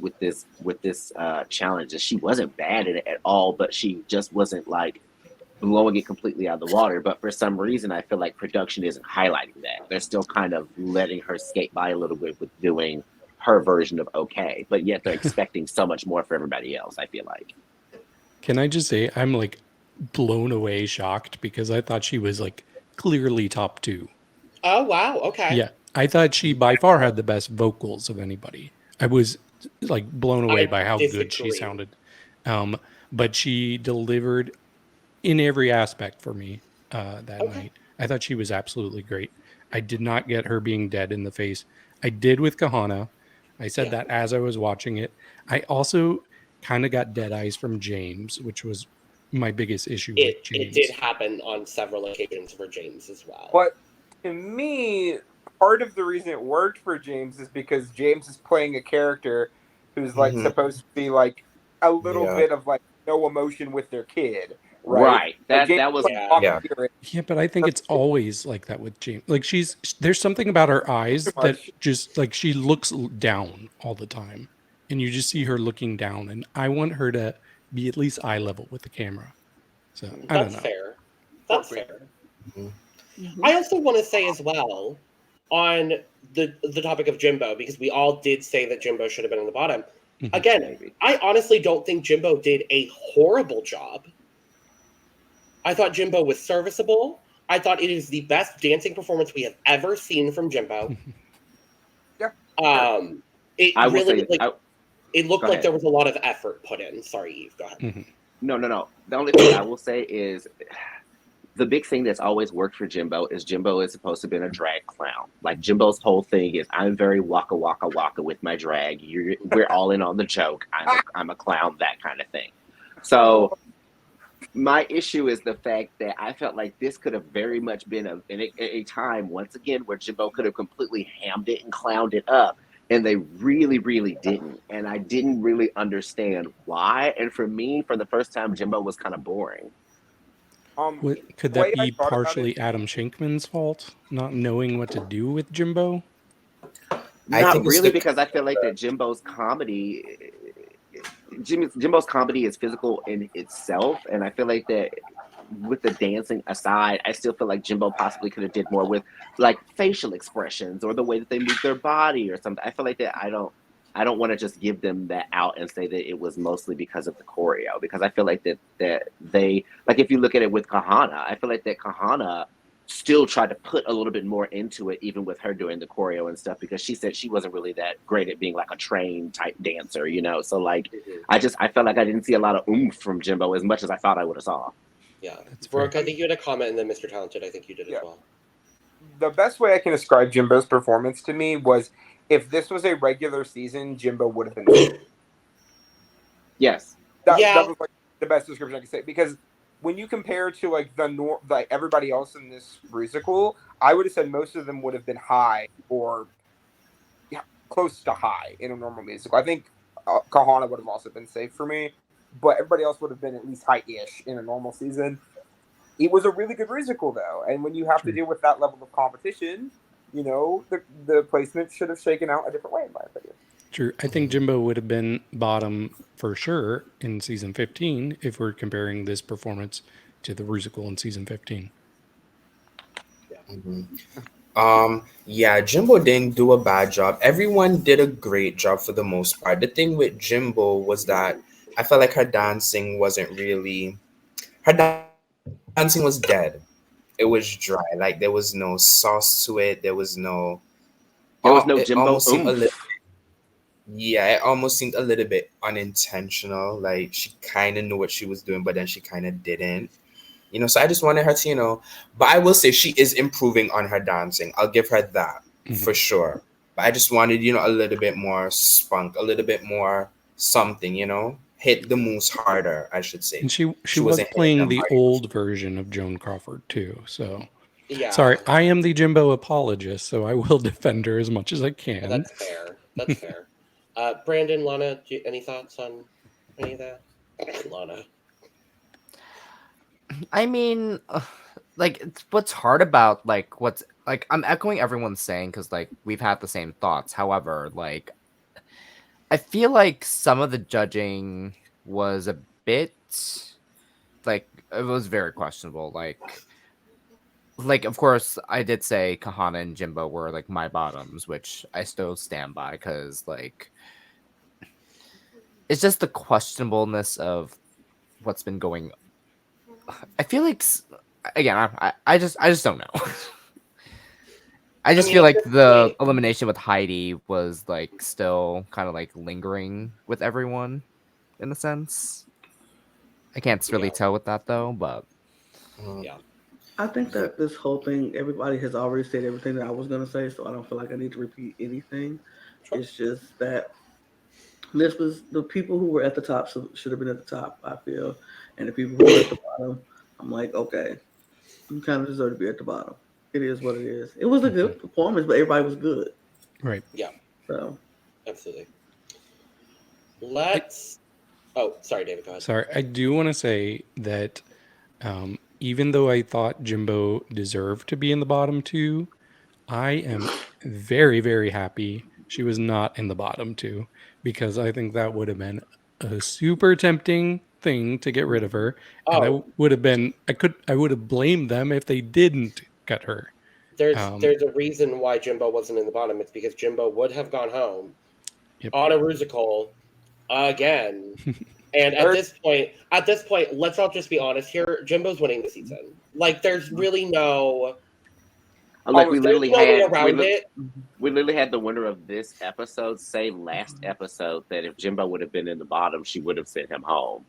challenge, that she wasn't bad at it at all, but she just wasn't like blowing it completely out of the water. But for some reason, I feel like production isn't highlighting that. They're still kind of letting her skate by a little bit with doing her version of okay, but yet they're expecting so much more for everybody else, I feel like. Can I just say I'm like blown away shocked because I thought she was like clearly top 2. Oh, wow. Okay. Yeah. I thought she by far had the best vocals of anybody. I was like blown away by how good she sounded. But she delivered in every aspect for me that night. I thought she was absolutely great. I did not get her being dead in the face. I did with Kahanna. I said that as I was watching it. I also kind of got dead eyes from Jaymes, which was my biggest issue with Jaymes. It did happen on several occasions for Jaymes as well. But to me, part of the reason it worked for Jaymes is because Jaymes is playing a character who's like supposed to be like a little bit of like no emotion with their kid. Right. That was yeah, but I think it's always like that with Jaymes. Like there's something about her eyes that just like she looks down all the time, and you just see her looking down. And I want her to be at least eye level with the camera. So I don't know. That's fair. Mm-hmm. I also want to say as well on the topic of Jimbo, because we all did say that Jimbo should have been in the bottom. Mm-hmm. Again, I honestly don't think Jimbo did a horrible job. I thought Jimbo was serviceable. I thought it is the best dancing performance we have ever seen from Jimbo. It looked like there was a lot of effort put in. Sorry, Eve, go ahead. Mm-hmm. No. The only thing I will say is the big thing that's always worked for Jimbo is Jimbo is supposed to be a drag clown. Like Jimbo's whole thing is I'm very waka waka waka with my drag. We're all in on the joke. I'm a clown, that kind of thing. So my issue is the fact that I felt like this could have very much been a time, once again, where Jimbo could have completely hammed it and clowned it up. And they really, really didn't. And I didn't really understand why. And for me, for the first time, Jimbo was kind of boring. Could that be partially Adam Shankman's fault? Not knowing what to do with Jimbo? Not really, because I feel like that Jimbo's comedy is physical in itself, and I feel like that with the dancing aside, I still feel like Jimbo possibly could have did more with like facial expressions or the way that they move their body or something. I feel like that I don't want to just give them that out and say that it was mostly because of the choreo, because I feel like that they, like if you look at it with Kahanna, I feel like that Kahanna still tried to put a little bit more into it, even with her doing the choreo and stuff, because she said she wasn't really that great at being like a trained type dancer, you know? So like, I felt like I didn't see a lot of oomph from Jimbo as much as I thought I would have saw. Yeah. Brooke, I think you had a comment, and then Mr. Talented, I think you did as well. The best way I can describe Jimbo's performance to me was, if this was a regular season, Jimbo would have been. Yes. That was like the best description I could say, because when you compare to like like everybody else in this Rusical, I would have said most of them would have been high or close to high in a normal musical. I think Kahanna would have also been safe for me, but everybody else would have been at least high-ish in a normal season. It was a really good Rusical though, and when you have to deal with that level of competition, you know, the placement should have shaken out a different way in my opinion. True. I think Jimbo would have been bottom for sure in season 15 if we're comparing this performance to the Rusical in season 15. Yeah, Jimbo didn't do a bad job. Everyone did a great job for the most part. The thing with Jimbo was that I felt like her dancing wasn't really. Her dancing was dead. It was dry. Like there was no sauce to it. There was no. There was no It Jimbo almost seemed a oomph. little. Yeah, it almost seemed a little bit unintentional. Like she kind of knew what she was doing, but then she kind of didn't. You know, so I just wanted her to, you know, but I will say she is improving on her dancing. I'll give her that for sure. But I just wanted, you know, a little bit more spunk, a little bit more something, you know, hit the moves harder, I should say. And she was wasn't hitting playing them the hard. old version of Joan Crawford too. So Yeah. sorry, I am the Jimbo apologist, so I will defend her as much as I can. That's fair. That's fair. Brandon, Lana, any thoughts on any of that? Lana. I mean, like, what's hard about, like, what's, like, I'm echoing everyone's saying because, like, we've had the same thoughts. However, like, I feel like some of the judging was a bit, like, it was very questionable. Like, of course, I did say Kahanna and Jimbo were, like, my bottoms, which I still stand by because, like, it's just the questionableness of what's been going. I feel like, again, I just don't know. I just feel like the elimination with Heidi was like still kind of like lingering with everyone in a sense. I can't really tell with that though, but yeah. I think that this whole thing, everybody has already said everything that I was going to say, so I don't feel like I need to repeat anything. Sure. It's just that this was the people who were at the top should have been at the top, I feel. And the people who were at the bottom, I'm like, okay, you kind of deserve to be at the bottom. It is what it is. It was a good performance, but everybody was good. Right. Yeah. So. Absolutely. Let's. Oh, sorry, David. Go ahead. Sorry, I do want to say that even though I thought Jimbo deserved to be in the bottom two, I am very, very happy she was not in the bottom two because I think that would have been a super tempting thing to get rid of her, and I would have been I would have blamed them if they didn't cut her. There's a reason why Jimbo wasn't in the bottom. It's because Jimbo would have gone home on a Rusical again. And at this point, let's all just be honest here. Jimbo's winning the season. Like, there's really no. Like we literally had the winner of this episode say last episode that if Jimbo would have been in the bottom, she would have sent him home.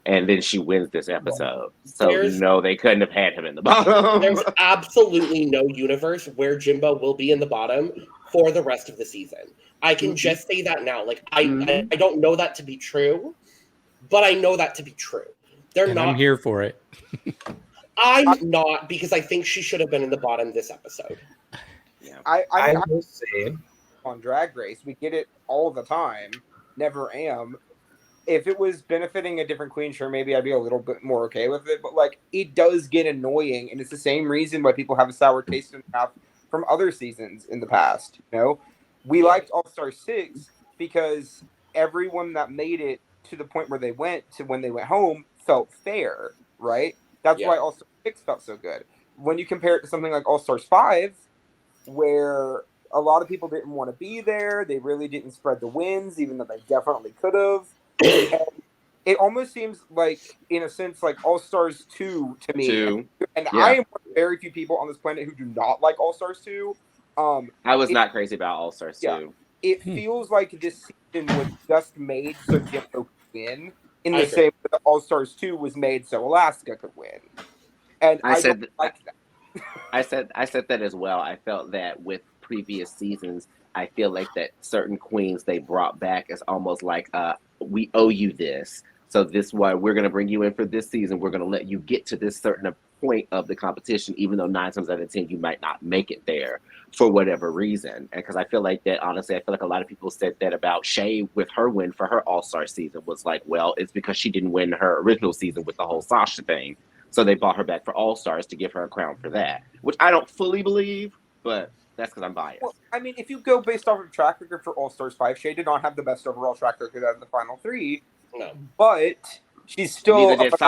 And then she wins this episode. So no, they couldn't have had him in the bottom. There's absolutely no universe where Jimbo will be in the bottom for the rest of the season. I can just say that now. Like I don't know that to be true, but I know that to be true. I'm here for it. I'm not, because I think she should have been in the bottom this episode. Yeah. I will say on Drag Race, we get it all the time. Never am. If it was benefiting a different queen, sure, maybe I'd be a little bit more okay with it. But like, it does get annoying, and it's the same reason why people have a sour taste in their mouth from other seasons in the past. You know, we liked All Star 6 because everyone that made it to the point where they went to when they went home felt fair, right? That's why All Star 6 felt so good. When you compare it to something like All Stars 5, where a lot of people didn't want to be there, they really didn't spread the wins, even though they definitely could have. And it almost seems like, in a sense, like All Stars 2 to me. Two. And Yeah. I am one of very few people on this planet who do not like All Stars 2. I was not crazy about All Stars 2. Yeah. It feels like this season was just made so Jimbo could win, in the same way that All Stars 2 was made so Alaska could win. And I said like that. I said that as well. I felt that with previous seasons, I feel like that certain queens they brought back as almost like we owe you this. So this why we're gonna bring you in for this season. We're gonna let you get to this certain point of the competition, even though 9 times out of 10 you might not make it there for whatever reason. And because I feel like that, honestly, I feel like a lot of people said that about Shay with her win for her All-Star season was like, well, it's because she didn't win her original season with the whole Sasha thing. So they brought her back for All-Stars to give her a crown for that, which I don't fully believe, but that's because I'm biased. Well, I mean, if you go based off of track record for All Stars 5, Shay did not have the best overall track record out of the final 3. No. But she's still neither did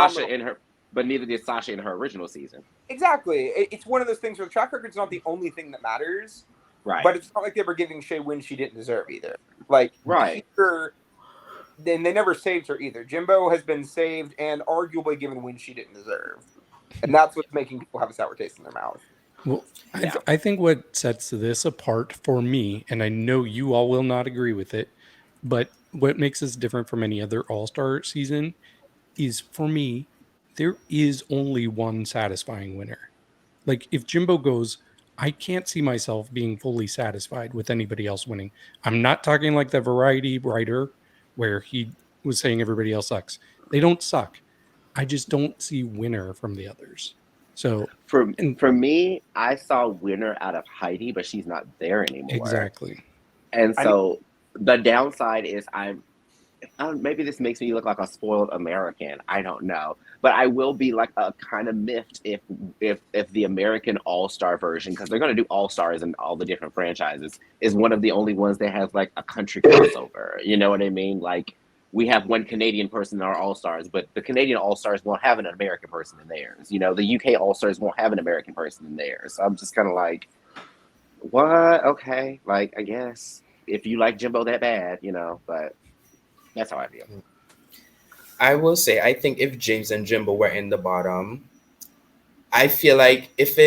Sasha in her original season. Exactly. It's one of those things where the track record's not the only thing that matters. Right. But it's not like they were giving Shay wins she didn't deserve either. Like, right. Then they never saved her either. Jimbo has been saved and arguably given wins she didn't deserve. And that's what's making people have a sour taste in their mouth. Well, I think what sets this apart for me, and I know you all will not agree with it, but what makes this different from any other All-Star season is, for me, there is only one satisfying winner. Like, if Jimbo goes, I can't see myself being fully satisfied with anybody else winning. I'm not talking like the Variety writer where he was saying everybody else sucks. They don't suck. I just don't see winner from the others. So for me, I saw winner out of Heidi, but she's not there anymore. Exactly. And so the downside is maybe this makes me look like a spoiled American. I don't know, but I will be like a kind of miffed if the American All-Star version, because they're going to do All-Stars in all the different franchises, is one of the only ones that has like a country crossover. You know what I mean? Like, we have one Canadian person in our All-Stars, but the Canadian All-Stars won't have an American person in theirs. You know, the UK All-Stars won't have an American person in theirs. So I'm just kind of like, what? Okay, like, I guess if you like Jimbo that bad, you know, but that's how I feel. I will say, I think if Jaymes and Jimbo were in the bottom, I feel like if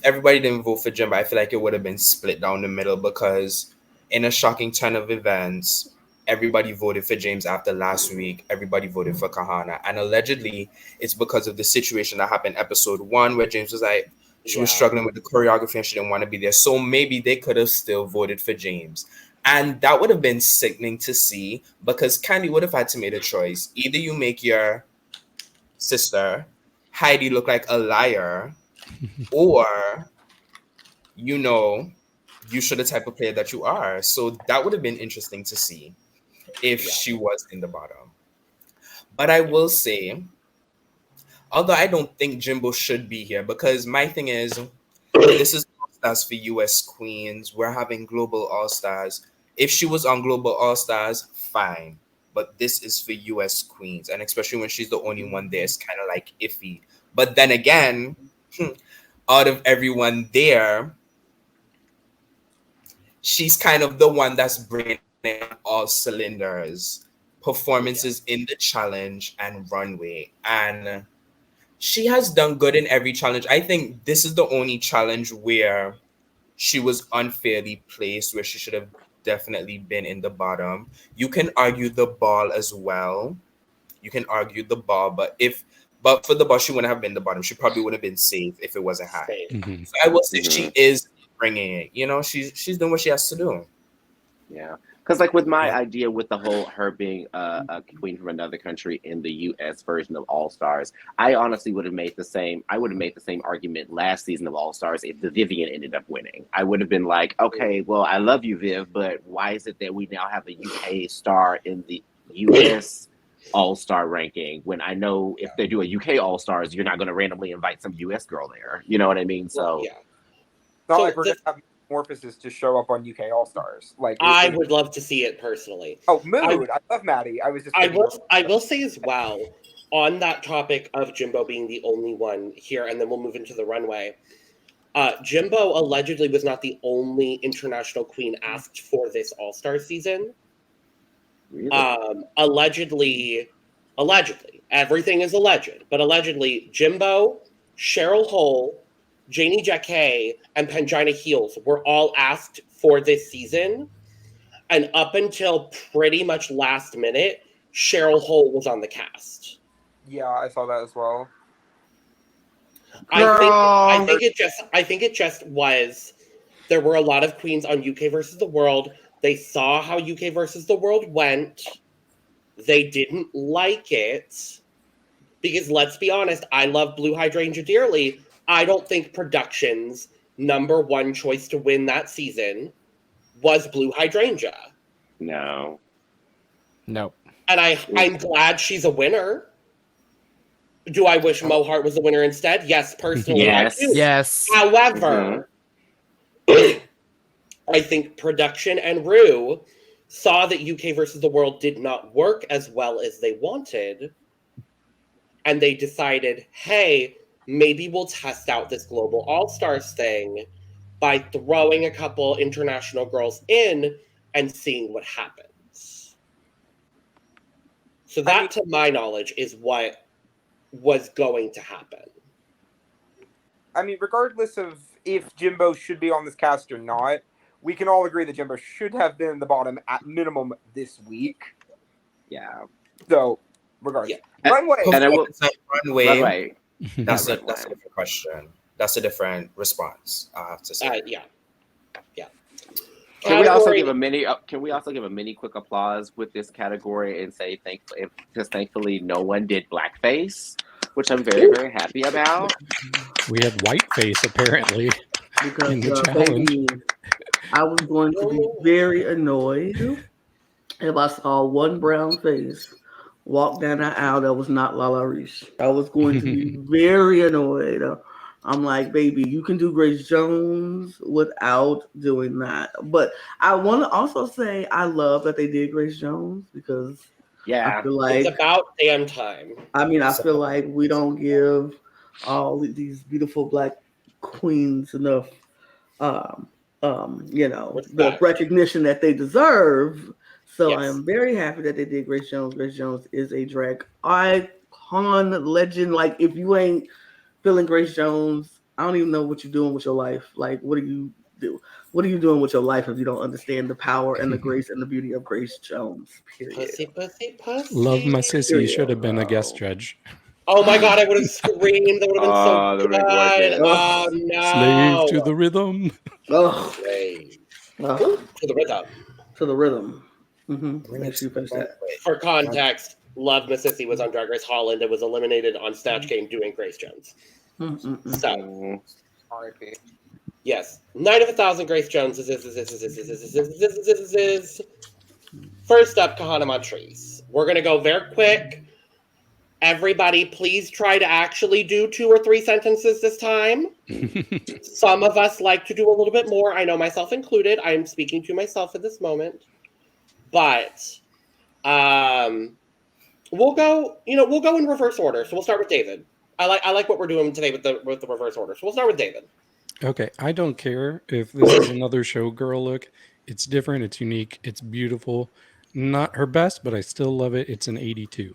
everybody didn't vote for Jimbo, I feel like it would have been split down the middle, because in a shocking turn of events, everybody voted for Jaymes after last week. Everybody voted for Kahanna. And allegedly, it's because of the situation that happened episode 1 where Jaymes was like, she was struggling with the choreography and she didn't want to be there. So maybe they could have still voted for Jaymes. And that would have been sickening to see, because Kandy would have had to make a choice. Either you make your sister, Heidi, look like a liar, or, you know, you show the type of player that you are. So that would have been interesting to see if she was in the bottom. But I will say, although I don't think Jimbo should be here, because my thing is, this is All-Stars for US Queens. We're having Global All-Stars. If she was on Global All-Stars, fine. But this is for US Queens. And especially when she's the only one there, it's kind of like iffy. But then again, out of everyone there, she's kind of the one that's bringing all cylinders, performances in the challenge and runway. And she has done good in every challenge. I think this is the only challenge where she was unfairly placed, where she should have definitely been in the bottom. You can argue the ball as well. You can argue the ball, but for the ball, she wouldn't have been the bottom. She probably would have been safe if it wasn't high. Mm-hmm. So I will say she is bringing it. You know, she's doing what she has to do. Yeah, because like with my idea with the whole her being a queen from another country in the U.S. version of All Stars, I honestly would have made the same. I would have made the same argument last season of All Stars if the Vivian ended up winning. I would have been like, okay, well, I love you, Viv, but why is it that we now have a UK star in the U.S. All-Star ranking when I know if they do a UK All-Stars, you're not going to randomly invite some US girl there. You know what I mean? So It's not like we're going to have Metamorphosis to show up on UK All-Stars. Like, I would love to see it personally. Oh, Mood! I love Maddie. I will say as well, on that topic of Jimbo being the only one here, and then we'll move into the runway. Jimbo allegedly was not the only international queen asked for this All-Star season. Really? Allegedly, everything is alleged, but allegedly, Jimbo, Cheryl Hole, Janie Jacquet, and Pangina Heels were all asked for this season. And up until pretty much last minute, Cheryl Hole was on the cast. Yeah, I saw that as well. I think it just was. There were a lot of queens on UK versus the World. They saw how UK versus the World went. They didn't like it because, let's be honest, I love Blue Hydrangea dearly. I don't think production's number one choice to win that season was Blue Hydrangea. No. Nope. And I'm glad she's a winner. Do I wish Mohart was the winner instead? Yes, personally, Yes. I do. Yes. However, I think production and Rue saw that UK versus the World did not work as well as they wanted. And they decided, hey, maybe we'll test out this Global All-Stars thing by throwing a couple international girls in and seeing what happens. So that, to my knowledge, is what was going to happen. I mean, regardless of if Jimbo should be on this cast or not, we can all agree that Jimbo should have been in the bottom at minimum this week. Yeah. So, regardless. Yeah. Runway. And I will Runway. That's a Runway. different question. That's a different response. I have to say. Yeah. Can we also Category- give a mini? Can we also give a mini quick applause with this category and say thankfully no one did blackface, which I'm very very happy about. We had whiteface apparently Because in the challenge. baby, I was going to be very annoyed if I saw one brown face walk down the aisle that was not Lala Ri. I was going to be very annoyed. I'm like, baby, you can do Grace Jones without doing that. But I want to also say I love that they did Grace Jones because Yeah. I feel like it's about damn time. I feel like we don't give all these beautiful black queens enough the recognition that they deserve. So Yes. I am very happy that they did Grace Jones. Grace Jones is a drag icon legend. Like, if you ain't feeling Grace Jones, I don't even know what you're doing with your life. Like, what do you do? What are you doing with your life if you don't understand the power and the grace and the beauty of Grace Jones? Period. Pussy. Love my sissy should have been a guest judge. Oh my god, I would have screamed. That would have been so that would've been good. gorgeous. Oh no. Slave to the rhythm. Oh, Slave oh, to the rhythm. to the rhythm. Bring Make it sure you finish that. For context, Love Miss Sissy was on Drag Race Holland and was eliminated on Snatch Game doing Grace Jones. So, R.I.P. yes, Night of 1,000 Grace Jones is first up. Kahanna Montrese. We're gonna go very quick. Everybody, please try to actually do 2 or 3 sentences this time. Some of us like to do a little bit more. I know, myself included. I am speaking to myself at this moment. But we'll go in reverse order. So we'll start with David. I like what we're doing today with the reverse order. So we'll start with David. Okay, I don't care if this is another showgirl look. It's different, it's unique, it's beautiful. Not her best, but I still love it. It's an 82.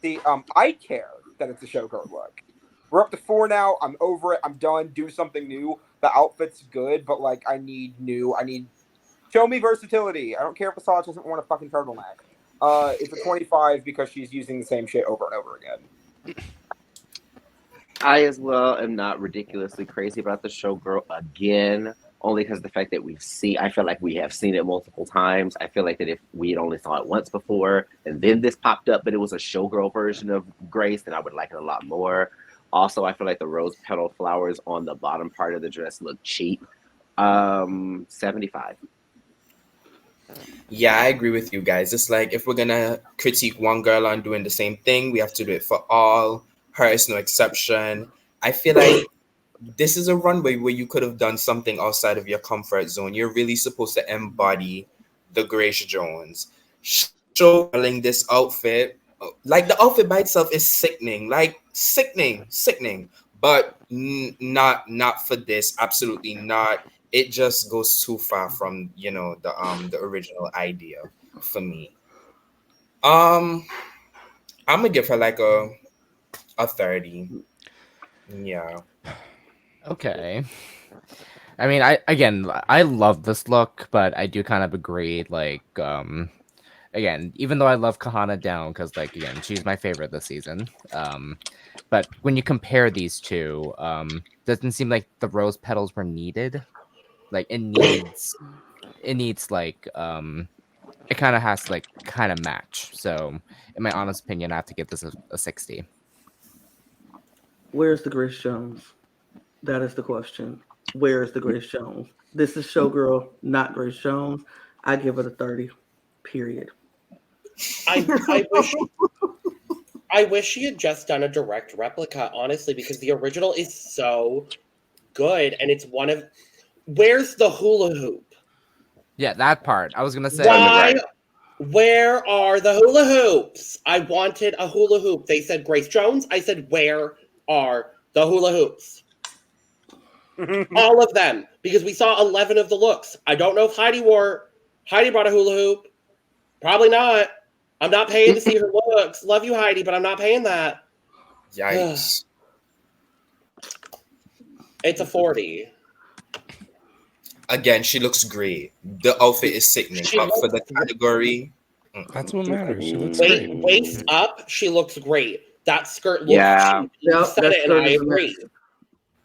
See, I care that it's a showgirl look. We're up to 4 now. I'm over it. I'm done. Do something new. The outfit's good, but like I need new. Show me versatility. I don't care if Assange doesn't want a fucking turtleneck. It's a 25 because she's using the same shit over and over again. I as well am not ridiculously crazy about the showgirl again, only because the fact that I feel like we have seen it multiple times. I feel like that if we had only saw it once before and then this popped up, but it was a showgirl version of Grace, then I would like it a lot more. Also, I feel like the rose petal flowers on the bottom part of the dress look cheap. 75. Yeah, I agree with you guys. It's like if we're gonna critique one girl on doing the same thing, we have to do it for all. Her is no exception. I feel like this is a runway where you could have done something outside of your comfort zone. You're really supposed to embody the Grace Jones. Showing this outfit, like the outfit by itself is sickening, like sickening. But not for this. Absolutely not. It just goes too far from the original idea for me. I'm gonna give her like a 30. Yeah. Okay. I mean, I love this look, but I do kind of agree. Like, again, even though I love Kahanna down because, like, again, she's my favorite this season. But when you compare these two, doesn't seem like the rose petals were needed. Like, it needs like, it kind of has to like kind of match. So, in my honest opinion, I have to give this a 60. Where's the Grace Jones? That is the question. Where is the Grace Jones? This is Showgirl, not Grace Jones. I give it a 30. Period. I wish she had just done a direct replica, honestly, because the original is so good, and it's one of. Where's the hula hoop? Yeah, that part. I was gonna say. Why? Where are the hula hoops? I wanted a hula hoop. They said Grace Jones. I said, where are the hula hoops? All of them, because we saw 11 of the looks. I don't know if Heidi brought a hula hoop. Probably not. I'm not paying to see her looks. Love you, Heidi, but I'm not paying that. Yikes. It's a 40. Again, she looks great. The outfit is sickening. Up for the category. That's what matters. She looks Wait, great. waist up, she looks great. That skirt looks Yeah. cheap. You said it, and I agree.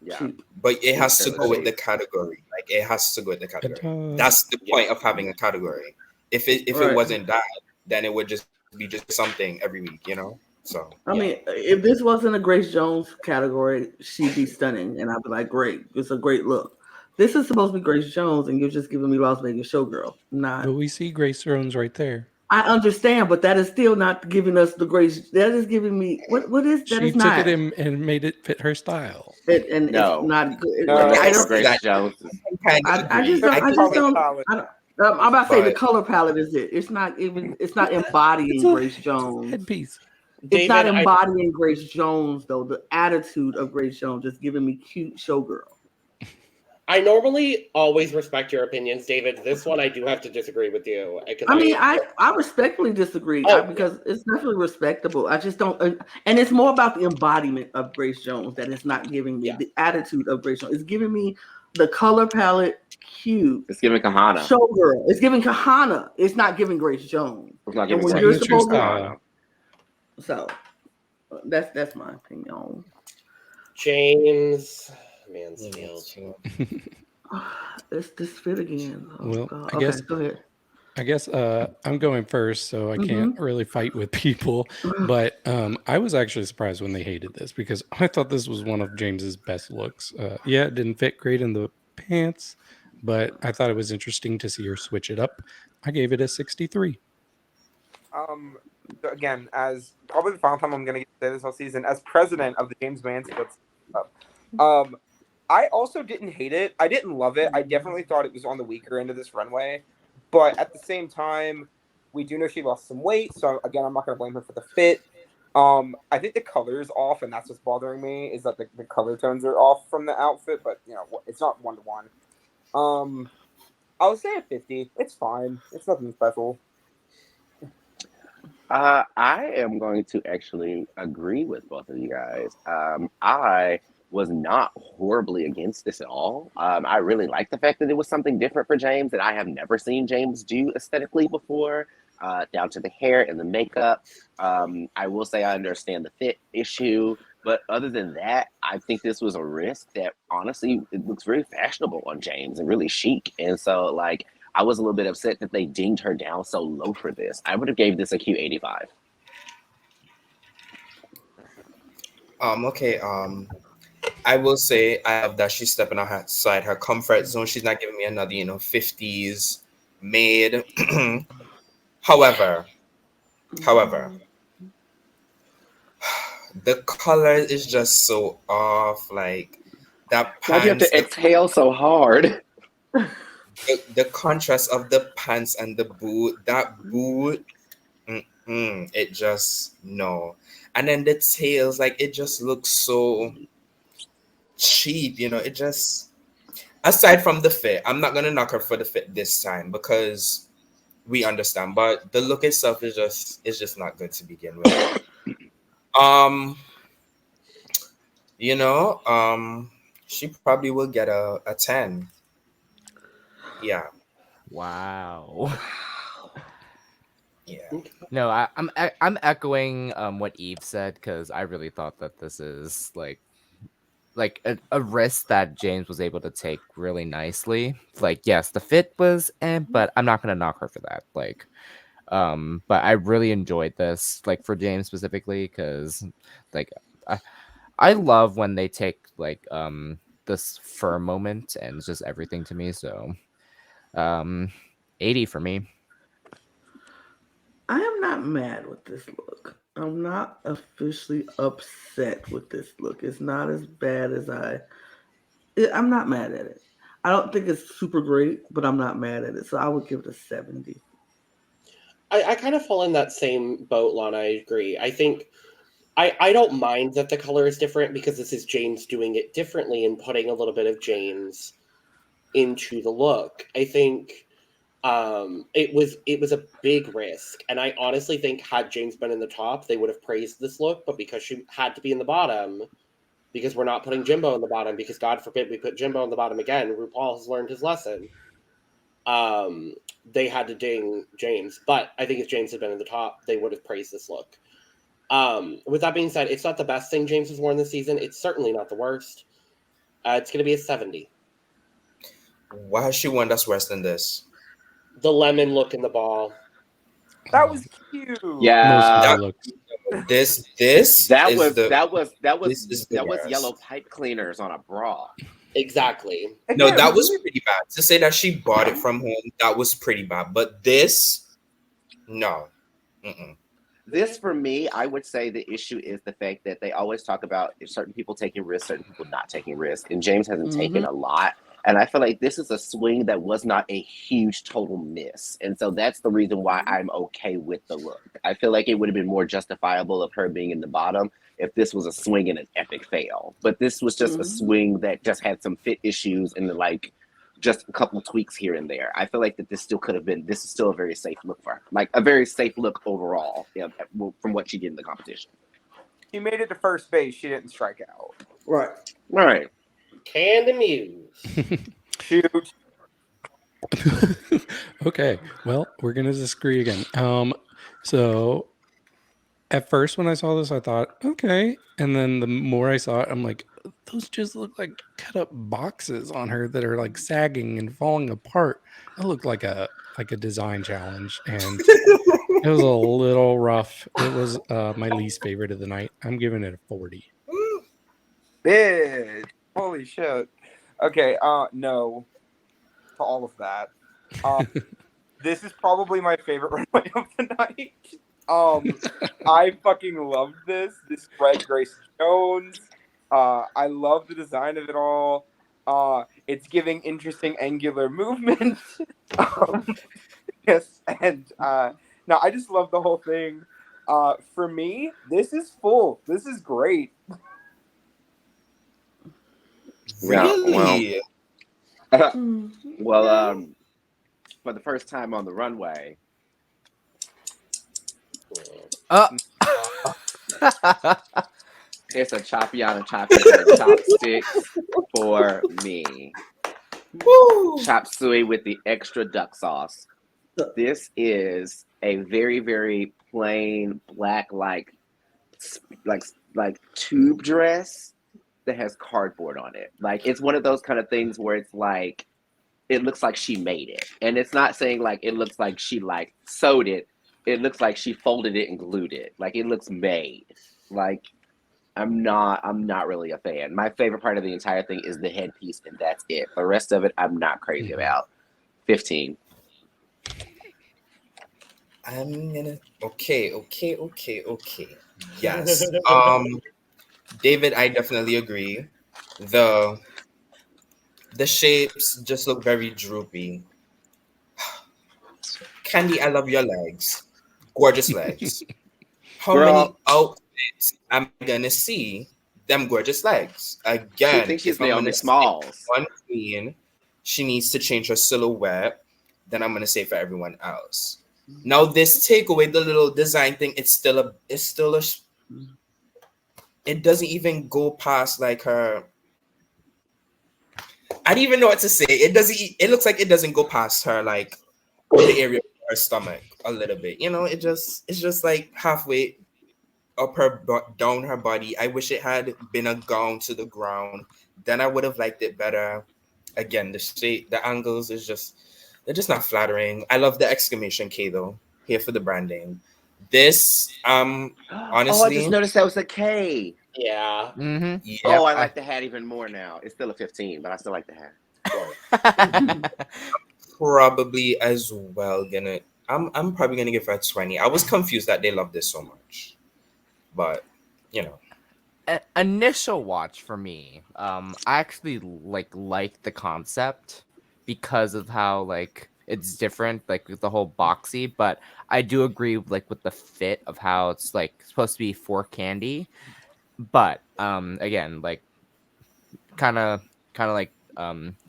Yeah. But it has to go with the category. Like, it has to go with the category. That's the point of having a category. If it wasn't that, then it would just be just something every week, you know? So I mean, if this wasn't a Grace Jones category, she'd be stunning, and I'd be like, great, it's a great look. This is supposed to be Grace Jones, and you're just giving me Las Vegas Showgirl. But we see Grace Jones right there. I understand, but that is still not giving us the Grace. That is giving me what is that? She Is took not it in and made it fit her style. and No. it's not good. No, I don't. Grace Jones. I just don't. I'm about to say the color palette is it. It's not embodying Grace Jones. Headpiece. It's not embodying Grace Jones though. The attitude of Grace Jones is giving me cute showgirl. I normally always respect your opinions, David. This one I do have to disagree with you. I respectfully disagree because it's definitely respectable. I just don't, and it's more about the embodiment of Grace Jones that it's not giving me the attitude of Grace Jones. It's giving me the color palette cute. It's giving Kahanna. Showgirl. It's giving Kahanna. It's not giving Grace Jones. It's not giving when Grace you're supposed Jones. So that's my opinion. Jaymes Mansfield. It's this fit again. Well, I guess go ahead. I guess I'm going first, so I can't really fight with people. But I was actually surprised when they hated this because I thought this was one of James's best looks. Yeah, it didn't fit great in the pants, but I thought it was interesting to see her switch it up. I gave it a 63. Again, as probably the final time I'm going to say this all season, as president of the Jaymes Mansfield Club, I also didn't hate it. I didn't love it. I definitely thought it was on the weaker end of this runway. But at the same time, we do know she lost some weight. So, again, I'm not going to blame her for the fit. I think the color is off, and that's what's bothering me, is that the color tones are off from the outfit. But, you know, it's not one-to-one. I would say a 50. It's fine. It's nothing special. I am going to actually agree with both of you guys. I was not horribly against this at all. I really like the fact that it was something different for Jaymes that I have never seen Jaymes do aesthetically before, down to the hair and the makeup. I will say I understand the fit issue, but other than that, I think this was a risk that honestly, it looks very fashionable on Jaymes and really chic. And so like, I was a little bit upset that they dinged her down so low for this. I would have gave this a cute 85. Okay. I will say I love that she's stepping outside her comfort zone. She's not giving me another, 50s maid. However, the color is just so off. Like that pants. Why do you have to exhale so hard? The contrast of the pants and the boot, it just no. And then the tails, like it just looks so cheap, it just, aside from the fit, I'm not gonna knock her for the fit this time because we understand, but the look itself is just not good to begin with. Um, you know, she probably will get a 10. Yeah, Wow. yeah. No, I'm echoing what Eve said because I really thought that this is like a risk that James was able to take really nicely. Like, yes, the fit was, but I'm not gonna knock her for that. Like, but I really enjoyed this, like for James specifically, because like I, I love when they take like this fur moment and it's just everything to me. So, um, 80 for me. I am not mad with this look. I'm not officially upset with this look. It's not as bad as I'm not mad at it. I don't think it's super great, but I'm not mad at it. So I would give it a 70. I kind of fall in that same boat, Lana. I agree. I think I don't mind that the color is different because this is James doing it differently and putting a little bit of James into the look. I think it was a big risk, and I honestly think had James been in the top, they would have praised this look. But because she had to be in the bottom, because we're not putting Jimbo in the bottom, because God forbid we put Jimbo in the bottom again, RuPaul has learned his lesson. They had to ding James, but I think if James had been in the top, they would have praised this look. With that being said, it's not the best thing James has worn this season. It's certainly not the worst. It's going to be a 70. Why has she worn that's worse than this? The lemon look in the ball. That was cute. Most of Yeah, the looks. This that is was the that was that was this is the that was worst. yellow pipe cleaners on a bra. Exactly. No, Again, that was pretty bad. To say that she bought it from home, that was pretty bad. But this, no. Mm-mm. This for me, I would say the issue is the fact that they always talk about certain people taking risks, certain people not taking risks, and James hasn't taken a lot. And I feel like this is a swing that was not a huge total miss. And so that's the reason why I'm okay with the look. I feel like it would have been more justifiable of her being in the bottom if this was a swing and an epic fail. But this was just a swing that just had some fit issues and like just a couple tweaks here and there. I feel like that this still could have been, this is still a very safe look for her. Like a very safe look overall, yeah, from what she did in the competition. She made it to first base. She didn't strike out. Right. All right. Kandy Muse. Shoot. Okay, well, we're gonna disagree again. So at first when I saw this, I thought, okay, and then the more I saw it, I'm like, those just look like cut up boxes on her that are like sagging and falling apart. It looked like a design challenge, and it was a little rough. It was my least favorite of the night. I'm giving it a 40. Bitch. Holy shit. Okay, no. To all of that. This is probably my favorite runway of the night. I fucking loved this. This Red Grace Jones. I love the design of it all. It's giving interesting angular movement. Yes, and no, I just love the whole thing. For me, this is full. This is great. Really? Well, for the first time on the runway, it's a Chopiana chopsticks for me. Woo! Chop suey with the extra duck sauce. This is a very, very plain black, like tube dress that has cardboard on it. Like it's one of those kind of things where it's like it looks like she made it, and it's not saying like it looks like she like sewed it. It looks like she folded it and glued it. Like it looks made. Like I'm not really a fan. My favorite part of the entire thing is the headpiece, and that's it. The rest of it, I'm not crazy about. 15. I'm gonna okay. Yes. David, I definitely agree. The shapes just look very droopy. Kandy, I love your legs. Gorgeous legs. How Girl. many outfits am I gonna see them gorgeous legs? She Again, thinks she's if I'm Naomi gonna see Smalls. one queen, she needs to change her silhouette. then I'm gonna say for everyone else. Now this take away the little design thing, it doesn't even go past like her. I don't even know what to say. It looks like it doesn't go past her like the area of her stomach a little bit. It's just like halfway up down her body. I wish it had been a gown to the ground. Then I would have liked it better. Again, the shape, the angles they're just not flattering. I love the exclamation K though. Here for the branding. This Oh, I honestly, just noticed that was a K. Yeah. Mm-hmm. yeah, Oh, I like the hat even more now. It's still a 15, but I still like the hat. probably as well gonna. I'm probably gonna give her a 20. I was confused that they love this so much, but Initial watch for me, I actually like the concept because of how like it's different, like with the whole boxy. But I do agree like with the fit of how it's like supposed to be for Kandy. But again, like kind of like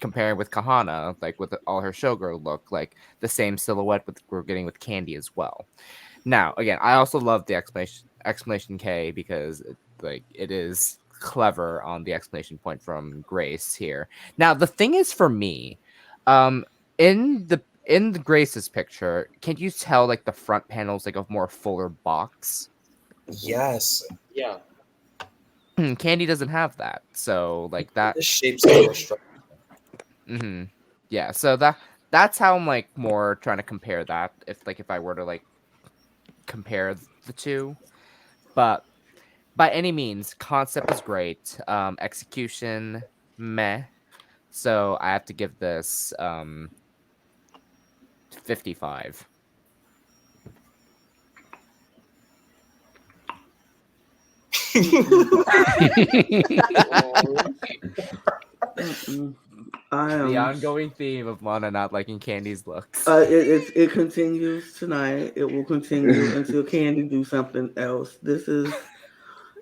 comparing with Kahanna, like with all her showgirl look, like the same silhouette we're getting with Kandy as well. Now, again, I also love the exclamation K because it is clever on the exclamation point from Grace here. Now, the thing is for me, in the Grace's picture, can you tell like the front panel's like a more fuller box? yes, Yeah. Kandy doesn't have that, so like that. the shapes are more structured. Mm-hmm. Yeah, so that's how I'm like more trying to compare that. If I were to like compare the two, but by any means, concept is great. Execution, meh. So I have to give this 55. The ongoing theme of Lana not liking Kandy's looks. It continues tonight. It will continue until Kandy do something else. This is.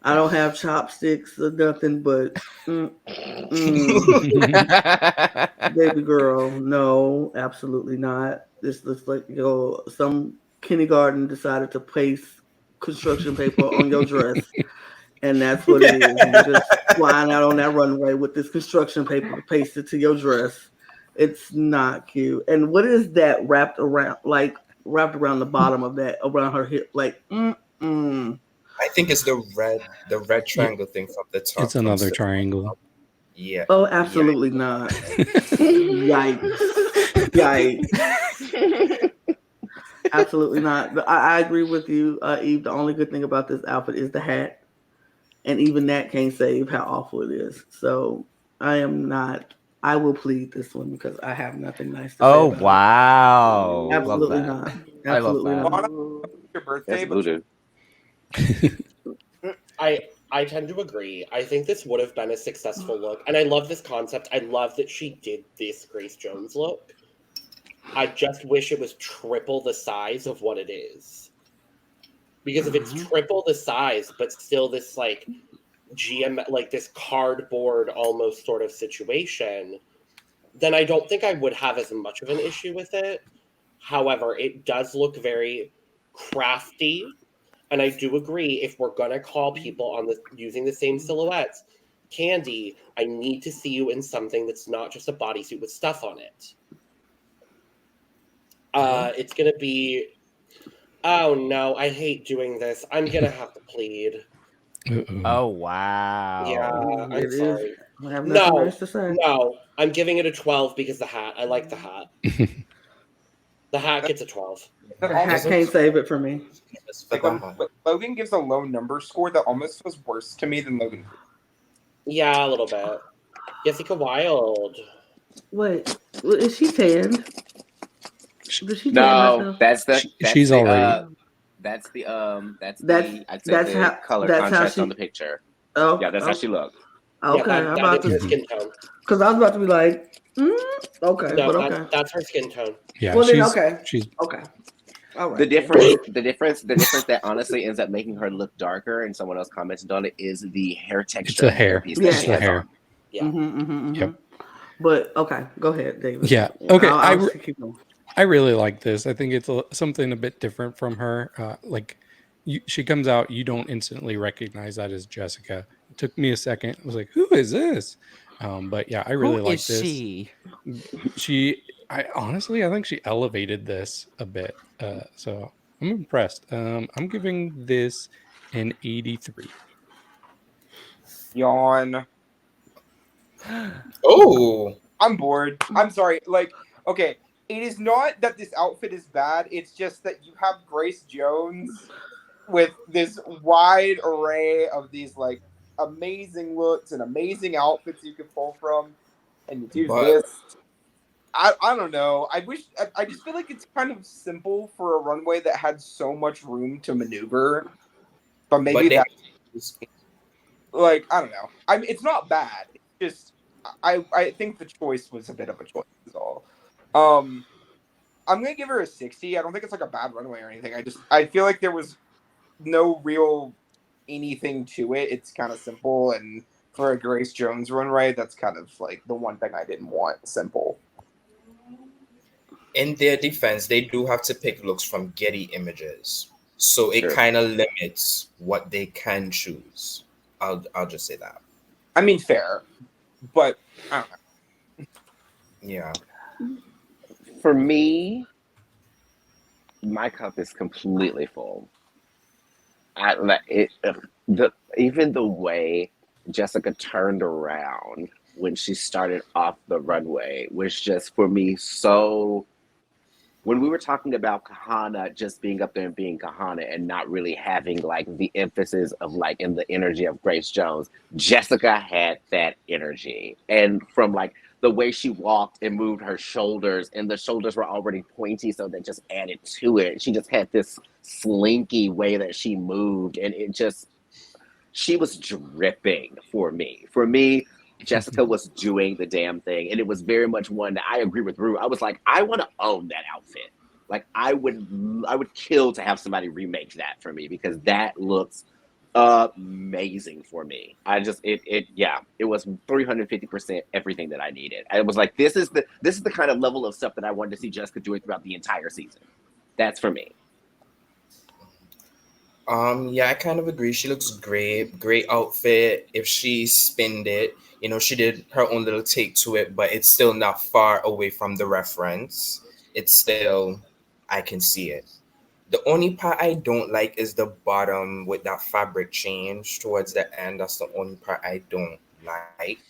I don't have chopsticks or nothing, but baby girl, no, absolutely not. This looks like some kindergarten decided to paste construction paper on your dress, and that's what it is. You're just flying out on that runway with this construction paper pasted to your dress. It's not cute. And what is that wrapped around the bottom of that around her hip? Like, I think it's the red triangle thing from the top. It's another triangle. Yeah. Oh, absolutely not. Yikes. Absolutely not. But I agree with you, Eve. The only good thing about this outfit is the hat. And even that can't save how awful it is. So I will plead this one because I have nothing nice to say. Oh, about wow. it. Absolutely Love not. that. I love Absolutely that. not. Your birthday, That's voodoo. I tend to agree. I think this would have been a successful look, and I love this concept. I love that she did this Grace Jones look. I just wish it was triple the size of what it is. Because if it's triple the size, but still this like this cardboard almost sort of situation, then I don't think I would have as much of an issue with it. However, it does look very crafty. And I do agree, if we're going to call people on using the same silhouettes, Kandy, I need to see you in something that's not just a bodysuit with stuff on it. It's going to be... Oh, no, I hate doing this. I'm going to have to plead. Oh, wow. Yeah, I'm sorry. I have nothing nice to say. No, I'm giving it a 12 because the hat. I like the hat. The hat gets a 12. The hat can't save it for me. Like when Logan gives a low number score, that almost was worse to me than Logan. Yeah, a little bit. Jessica Wilde. Wait, is she tanned? Does she tan No, herself? She's already. That's the color that's how contrast she- on the picture. Oh, Yeah, that's how she looked. Okay, Yeah, I'm about that is to, her skin tone. because I was about to be like, okay, No, but okay. that's her skin tone. Yeah, Well, then, she's, okay. she's Okay. All right. The difference that honestly ends up making her look darker, and someone else commented on it, is the hair texture. It's the hair. piece Yeah. that she the has hair. on. Yeah. Yep. But okay, go ahead, David. Yeah. Okay. I'll keep going. I really like this. I think it's something a bit different from her. She comes out, you don't instantly recognize that as Jessica. It took me a second. I was like, who is this? But yeah, I really Who like is this. she? I honestly, I think she elevated this a bit. So I'm impressed. I'm giving this an 83. Yawn. Oh, I'm bored. I'm sorry. Like, okay, it is not that this outfit is bad. It's just that you have Grace Jones with this wide array of these like amazing looks and amazing outfits you could pull from, and you do but this. I don't know. I just feel like it's kind of simple for a runway that had so much room to maneuver. But maybe but they that, like, I don't know. I mean, it's not bad. It's just I think the choice was a bit of a choice is all. I'm gonna give her a 60. I don't think it's like a bad runway or anything. I feel like there was no real anything to it. It's kind of simple, and for a Grace Jones runway, that's kind of like the one thing I didn't want. Simple. in their defense, they do have to pick looks from Getty Images, so it Sure. kind of limits what they can choose. I'll just say that. I mean, fair, but I don't know. Yeah. For me, my cup is completely full. Even the way Jessica turned around when she started off the runway was just for me so. When we were talking about Kahanna just being up there and being Kahanna and not really having like the emphasis of like in the energy of Grace Jones, Jessica had that energy. And from like the way she walked and moved her shoulders, and the shoulders were already pointy, so that just added to it. She just had this slinky way that she moved, and she was dripping for me. For me, Jessica was doing the damn thing, and it was very much one that I agree with Rue. I was like, I want to own that outfit. Like I would kill to have somebody remake that for me because that looks amazing for me. It was 350% everything that I needed. I was like, this is the kind of level of stuff that I wanted to see Jessica doing throughout the entire season. That's for me. Yeah, I kind of agree. She looks great. Great outfit. If she spinned it, she did her own little take to it, but it's still not far away from the reference. It's still, I can see it. The only part I don't like is the bottom with that fabric change towards the end. That's the only part I don't like.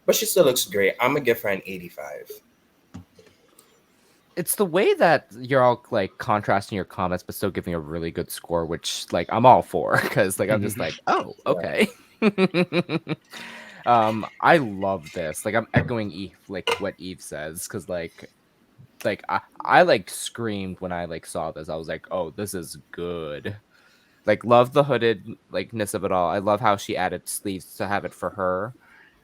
But she still looks great. I'm gonna give her an 85. It's the way that you're all like contrasting your comments, but still giving a really good score, which like I'm all for because like I'm just like, oh, okay. I love this. Like I'm echoing Eve, like what Eve says, because like I like screamed when I like saw this. I was like, oh, this is good. Like love the hooded likeness of it all. I love how she added sleeves to have it for her.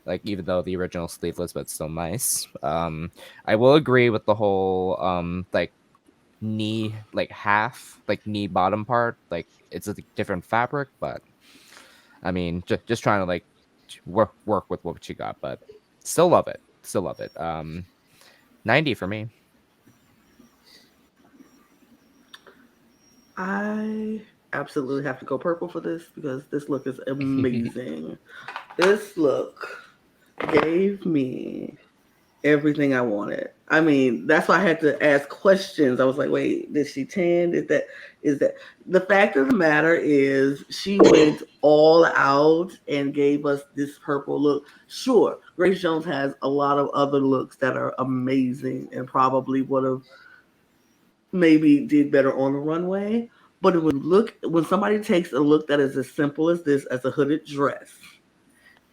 Like even though the original sleeveless, but still nice. I will agree with the whole like knee like half like knee bottom part. Like it's a different fabric, but I mean just trying to like work with what you got, but still love it. Still love it. 90 for me. I absolutely have to go purple for this because this look is amazing. This look gave me everything I wanted. I mean, that's why I had to ask questions. I was like, wait, did she tan? Is that the fact of the matter is she went all out and gave us this purple look. Sure, Grace Jones has a lot of other looks that are amazing and probably would have maybe did better on the runway. But when somebody takes a look that is as simple as this, as a hooded dress,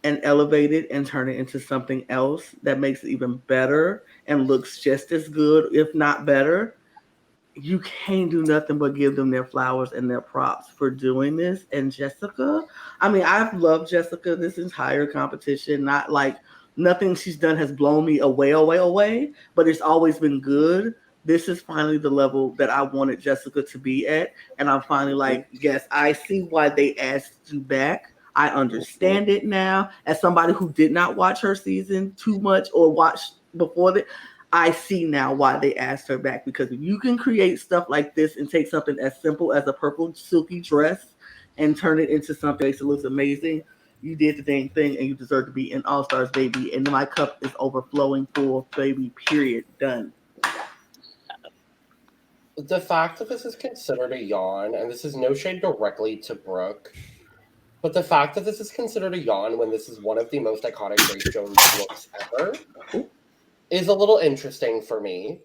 and elevate it and turn it into something else that makes it even better and looks just as good, if not better, you can't do nothing but give them their flowers and their props for doing this. And Jessica, I mean, I've loved Jessica this entire competition. Not like nothing she's done has blown me away, but it's always been good. This is finally the level that I wanted Jessica to be at. And I'm finally like, yes, I see why they asked you back. I understand it now. As somebody who did not watch her season too much or watch before that, I see now why they asked her back, because if you can create stuff like this and take something as simple as a purple silky dress and turn it into something that looks amazing, you did the dang thing and you deserve to be in All Stars, baby. And my cup is overflowing full, baby. Period. Done. The fact that this is considered a yawn, and this is no shade directly to Brook, but the fact that this is considered a yawn when this is one of the most iconic Grace Jones looks ever is a little interesting for me.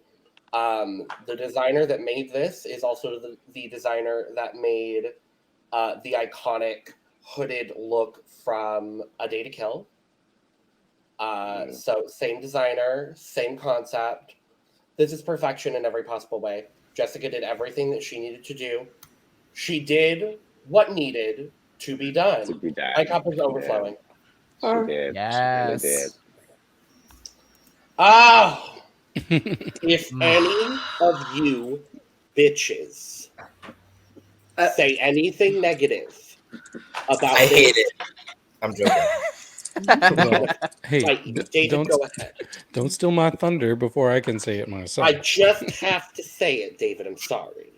The designer that made this is also the designer that made the iconic hooded look from A Day to Kill. So same designer, same concept. This is perfection in every possible way. Jessica did everything that she needed to do. She did what needed to be done. To be done. My cup is overflowing. She did. Yes. She really did. Ah! If any of you bitches say anything negative about I this, hate it. I'm joking. Well, hey, David, go ahead. don't steal my thunder before I can say it myself. I just have to say it, David. I'm sorry.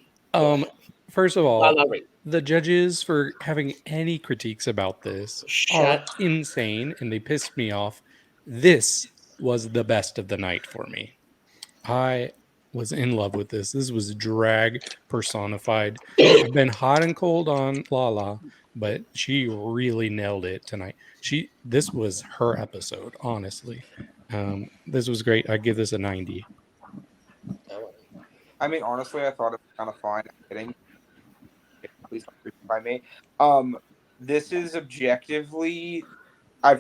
First of all, Lala Ri. the judges for having any critiques about this are insane, and they pissed me off. This was the best of the night for me. I was in love with this. This was drag personified. I've been hot and cold on Lala, but she really nailed it tonight. This was her episode, honestly. This was great. I give this a 90. I mean, honestly, I thought it was kind of fun. Kidding. At least by me. This is objectively. I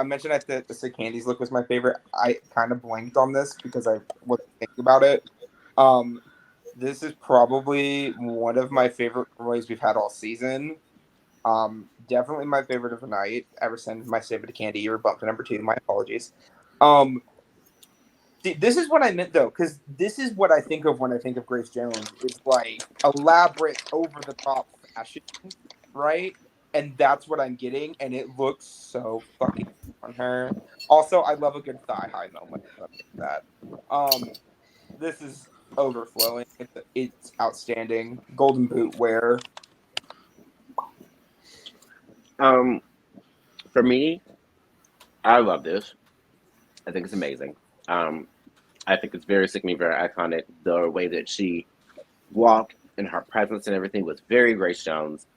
mentioned that the Candy's look was my favorite. I kind of blanked on this because I wasn't thinking about it. This is probably one of my favorite runways we've had all season. Definitely my favorite of the night. Ever since my save it to Candy, you were bumped to number 2. My apologies. See, this is what I meant though, because this is what I think of when I think of Grace Jones. It's like elaborate, over the top fashion, right? And that's what I'm getting, and it looks so fucking on her. Also, I love a good thigh high moment. That this is overflowing. It's outstanding. Golden boot wear. For me, I love this. I think it's amazing. I think it's very sickening, very iconic. The way that she walked and her presence and everything was very Grace Jones.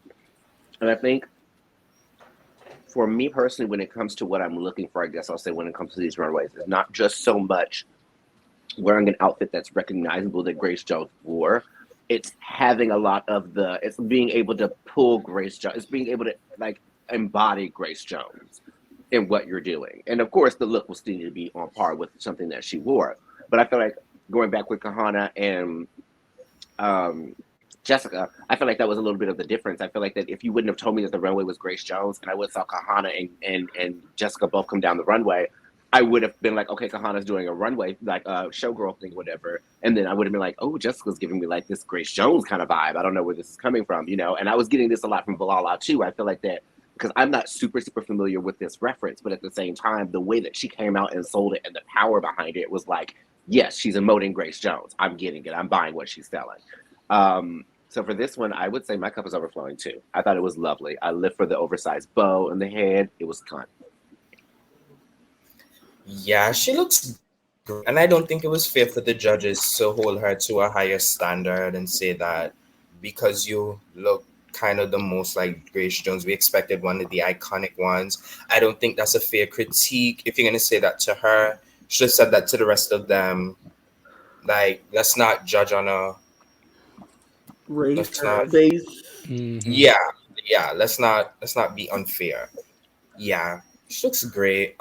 And I think for me personally, when it comes to what I'm looking for, I guess I'll say when it comes to these runways, it's not just so much wearing an outfit that's recognizable that Grace Jones wore. It's having a lot of it's being able to pull Grace Jones. It's being able to like embody Grace Jones in what you're doing. And of course, the look will still need to be on par with something that she wore. But I feel like going back with Kahanna and Jessica, I feel like that was a little bit of the difference. I feel like that if you wouldn't have told me that the runway was Grace Jones and I would have saw Kahanna and Jessica both come down the runway, I would have been like, okay, Kahanna's doing a runway, like a showgirl thing, whatever. And then I would have been like, oh, Jessica's giving me like this Grace Jones kind of vibe. I don't know where this is coming from, you know? And I was getting this a lot from Lala too. I feel like that because I'm not super familiar with this reference, but at the same time, the way that she came out and sold it and the power behind it was like, yes, she's emoting Grace Jones. I'm getting it. I'm buying what she's selling. So for this one, I would say my cup is overflowing too. I thought it was lovely. I lived for the oversized bow in the head. It was cunt. Yeah, she looks great. And I don't think it was fair for the judges to hold her to a higher standard and say that because you look kind of the most like Grace Jones, we expected one of the iconic ones. I don't think that's a fair critique. If you're going to say that to her, you should have said that to the rest of them. Like, let's not judge on a race not, base. Mm-hmm. Yeah. Let's not be unfair. Yeah, she looks great.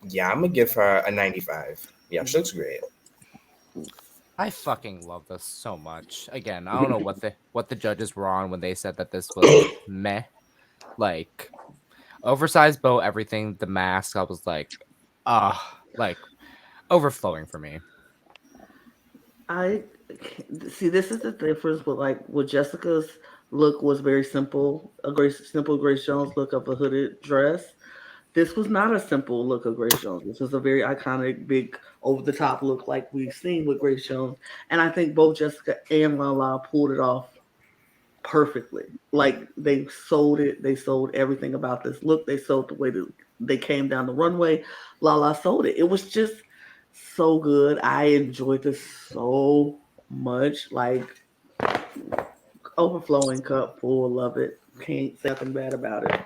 Yeah, I'm gonna give her a 95. Yeah, she looks great. I fucking love this so much. Again, I don't know what the judges were on when they said that this was meh. Like oversized bow, everything, the mask, I was like overflowing for me. I see. This is the difference with Jessica's look was very simple, simple Grace Jones look of a hooded dress. this was not a simple look of Grace Jones. This was a very iconic, big, over the top look like we've seen with Grace Jones. And I think both Jessica and Lala pulled it off perfectly. Like they sold it. They sold everything about this look. They sold the way that they came down the runway. Lala sold it. It was just so good. I enjoyed this so much. Like overflowing cup full. Love it. Can't say nothing bad about it.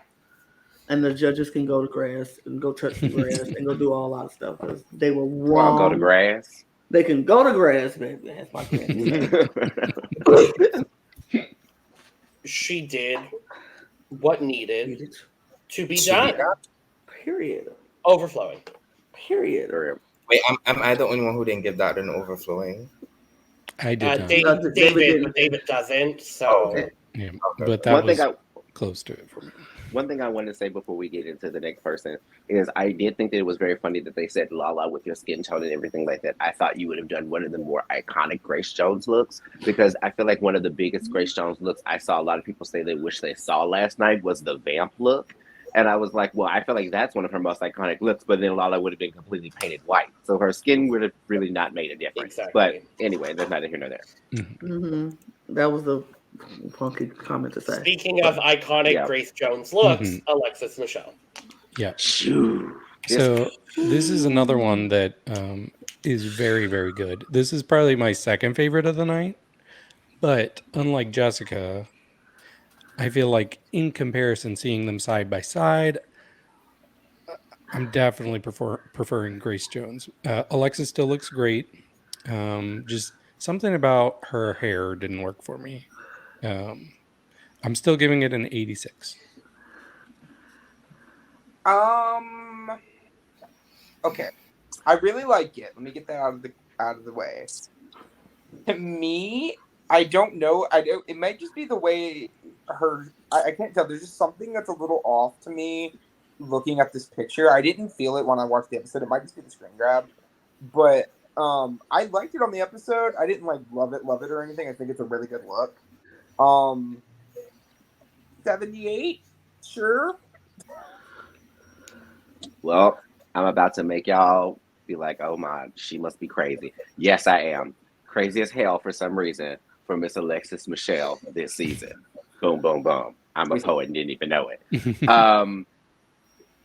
And the judges can go to grass and go touch the grass and go do all that stuff because they were I'll wrong. go to grass. They can go to grass, baby. That's my friend. She did what needed to be done. Period. Overflowing. Period. Wait, am I the only one who didn't give that an overflowing? I did not. David doesn't. So okay. Yeah, but that One was thing close to it for me. One thing I wanted to say before we get into the next person is I did think that it was very funny that they said Lala with your skin tone and everything like that. I thought you would have done one of the more iconic Grace Jones looks because I feel like one of the biggest Grace Jones looks I saw a lot of people say they wish they saw last night was the vamp look. And I was like, well, I feel like that's one of her most iconic looks, but then Lala would have been completely painted white. So her skin would have really not made a difference. Exactly. But anyway, that's neither here nor there. Mm-hmm. That was a funky comment to say. Speaking of iconic Grace Jones looks, Alexis Michelle. Yeah. Shoo. So this is another one that is very, very good. This is probably my second favorite of the night. But unlike Jessica, I feel like in comparison, seeing them side by side, I'm definitely preferring Grace Jones. Alexis still looks great. Just something about her hair didn't work for me. I'm still giving it an 86. Okay. I really like it. Let me get that out of the way. To me, I don't know. It might just be the way I can't tell. There's just something that's a little off to me looking at this picture. I didn't feel it when I watched the episode. It might just be the screen grab. But I liked it on the episode. I didn't love it or anything. I think it's a really good look. 78, sure. Well, I'm about to make y'all be like, oh my, she must be crazy. Yes, I am. Crazy as hell for some reason for Miss Alexis Michelle this season. Boom, boom, boom. I'm a poet and didn't even know it.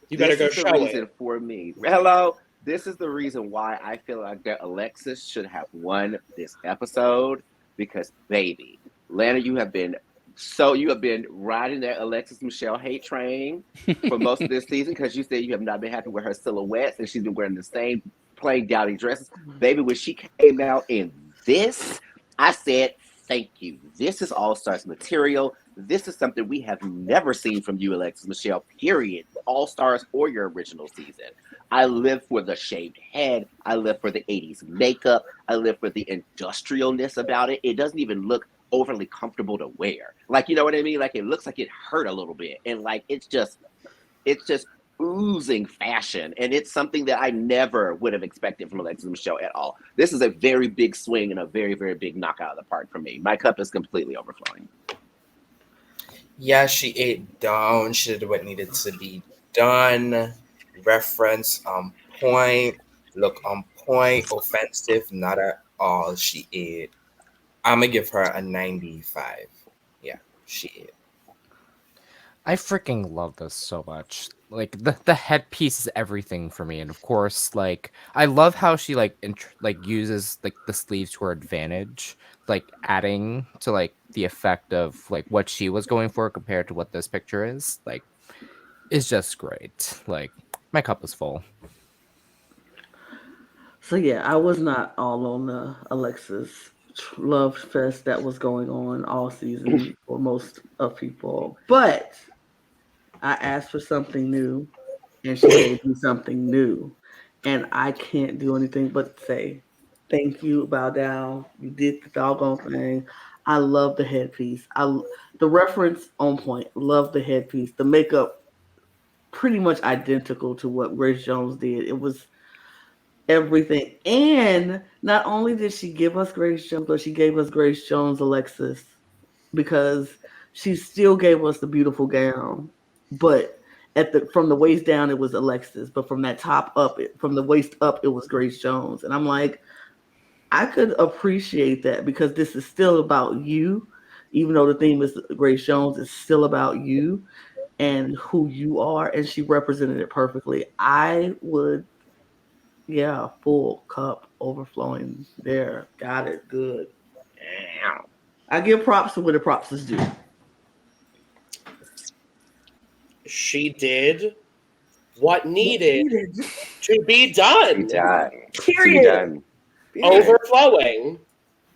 You better go show show reason it. For me. Hello. This is the reason why I feel like that Alexis should have won this episode because, baby, Lana, you have been riding that Alexis Michelle hate train for most of this season because you said you have not been happy with her silhouettes and she's been wearing the same plain dowdy dresses. Baby, when she came out in this, I said, thank you. This is All-Stars material. This is something we have never seen from you, Alexis Michelle, period. All-Stars or your original season. I live for the shaved head. I live for the 80s makeup. I live for the industrialness about it. It doesn't even look overly comfortable to wear. Like, you know what I mean? Like, it looks like it hurt a little bit. And, like, it's just oozing fashion. And it's something that I never would have expected from Alexis Michelle at all. This is a very big swing and a very, very big knockout of the park for me. My cup is completely overflowing. Yeah, she ate down. She did what needed to be done. Reference on point. Look on point. Offensive, not at all. She ate. I'm going to give her a 95. Yeah, she ate. I freaking love this so much. Like the headpiece is everything for me, and of course, like I love how she uses like the sleeves to her advantage, like adding to like the effect of like what she was going for compared to what this picture is. Like, it's just great. Like, my cup is full. So yeah, I was not all on the Alexis love fest that was going on all season for most of people, but I asked for something new, and she gave me something new, and I can't do anything but say thank you, bow down. You did the doggone thing. I love the headpiece. The reference on point. Love the headpiece. The makeup pretty much identical to what Grace Jones did. It was everything. And not only did she give us Grace Jones, but she gave us Grace Jones Alexis because she still gave us the beautiful gown. But from the waist down it was Alexis, but from that top up, from the waist up it was Grace Jones. And I'm like, I could appreciate that because this is still about you, even though the theme is Grace Jones, it's still about you and who you are, and she represented it perfectly. I would, yeah, full cup overflowing there. Got it. Good. Damn. I give props to where the props is due. She did what needed to be done. Period. Overflowing.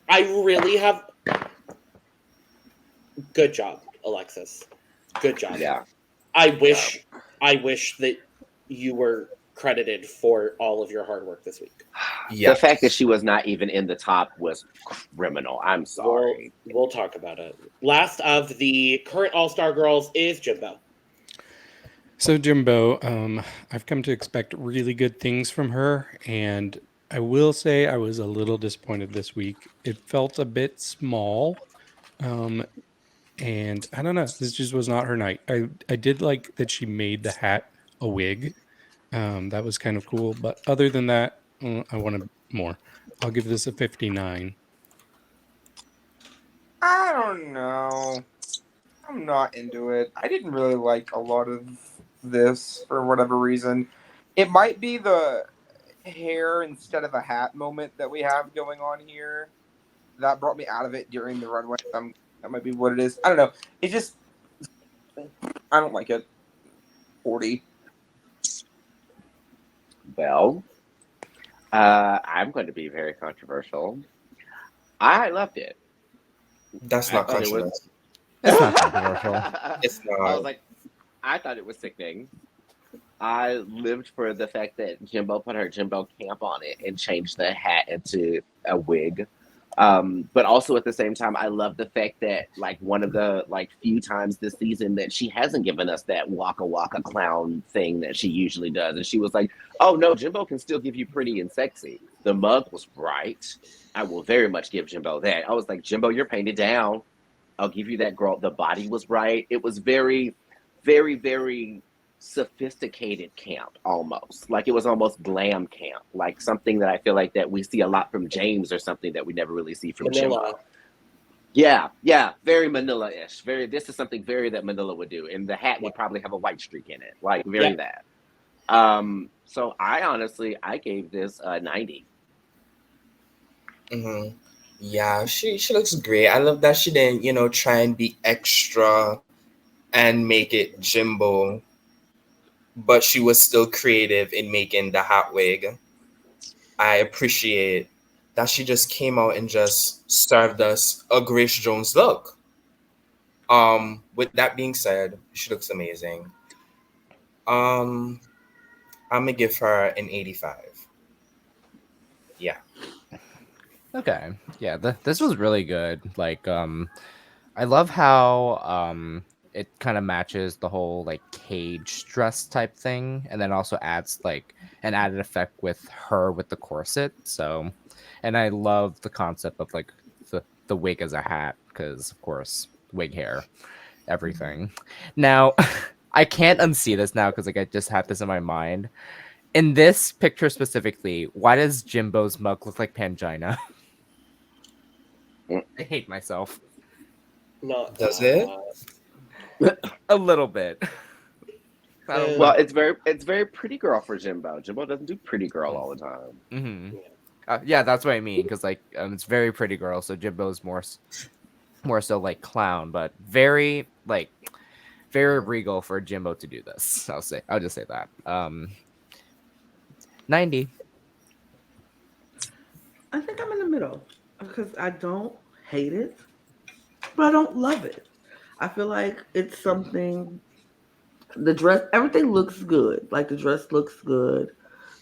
I really have. Good job, Alexis. Good job. Yeah. I wish that you were credited for all of your hard work this week. Yeah. The fact that she was not even in the top was criminal. I'm sorry. We'll talk about it. Last of the current All-Star girls is Jimbo. So Jimbo, I've come to expect really good things from her, and I will say I was a little disappointed this week. It felt a bit small, and I don't know. This just was not her night. I did like that she made the hat a wig. That was kind of cool. But other than that, I wanted more. I'll give this a 59. I don't know. I'm not into it. I didn't really like a lot of this for whatever reason. It might be the hair instead of a hat moment that we have going on here that brought me out of it during the runway. That might be what it is. I don't know. It just, I don't like it. 40. Well, I'm going to be very controversial. I loved it. That's not controversial. It's not controversial. It's not. I was like, I thought it was sickening. I lived for the fact that Jimbo put her Jimbo camp on it and changed the hat into a wig. But also at the same time, I love the fact that like one of the like few times this season that she hasn't given us that waka waka clown thing that she usually does. And she was like, oh no, Jimbo can still give you pretty and sexy. The mug was bright. I will very much give Jimbo that. I was like, Jimbo, you're painted down. I'll give you that, girl. The body was right. It was very, very, very sophisticated camp almost. Like it was almost glam camp. Like something that I feel like that we see a lot from Jaymes or something that we never really see from Jimbo. Yeah, very Manila-ish. This is something very that Manila would do. And the hat would probably have a white streak in it. Like very that. So I gave this a 90. Mm-hmm. Yeah, she looks great. I love that she didn't, try and be extra and make it Jimbo, but she was still creative in making the hat wig. I appreciate that she just came out and just served us a Grace Jones look. With that being said, she looks amazing. I'm gonna give her an 85. Yeah. Okay. Yeah, this was really good. Like, I love how it kind of matches the whole like cage dress type thing, and then also adds like an added effect with her with the corset. So, and I love the concept of like the wig as a hat because of course wig hair, everything. Now, I can't unsee this now because like I just had this in my mind. In this picture specifically, why does Jimbo's mug look like Pangina? I hate myself. Not Does it? A little bit. Well, it's very pretty girl for Jimbo. Jimbo doesn't do pretty girl all the time. Mm-hmm. Yeah, that's what I mean. Because like it's very pretty girl, so Jimbo's more so like clown, but very regal for Jimbo to do this. I'll just say that. 90. I think I'm in the middle because I don't hate it, but I don't love it. I feel like it's something. The dress, everything looks good. Like the dress looks good.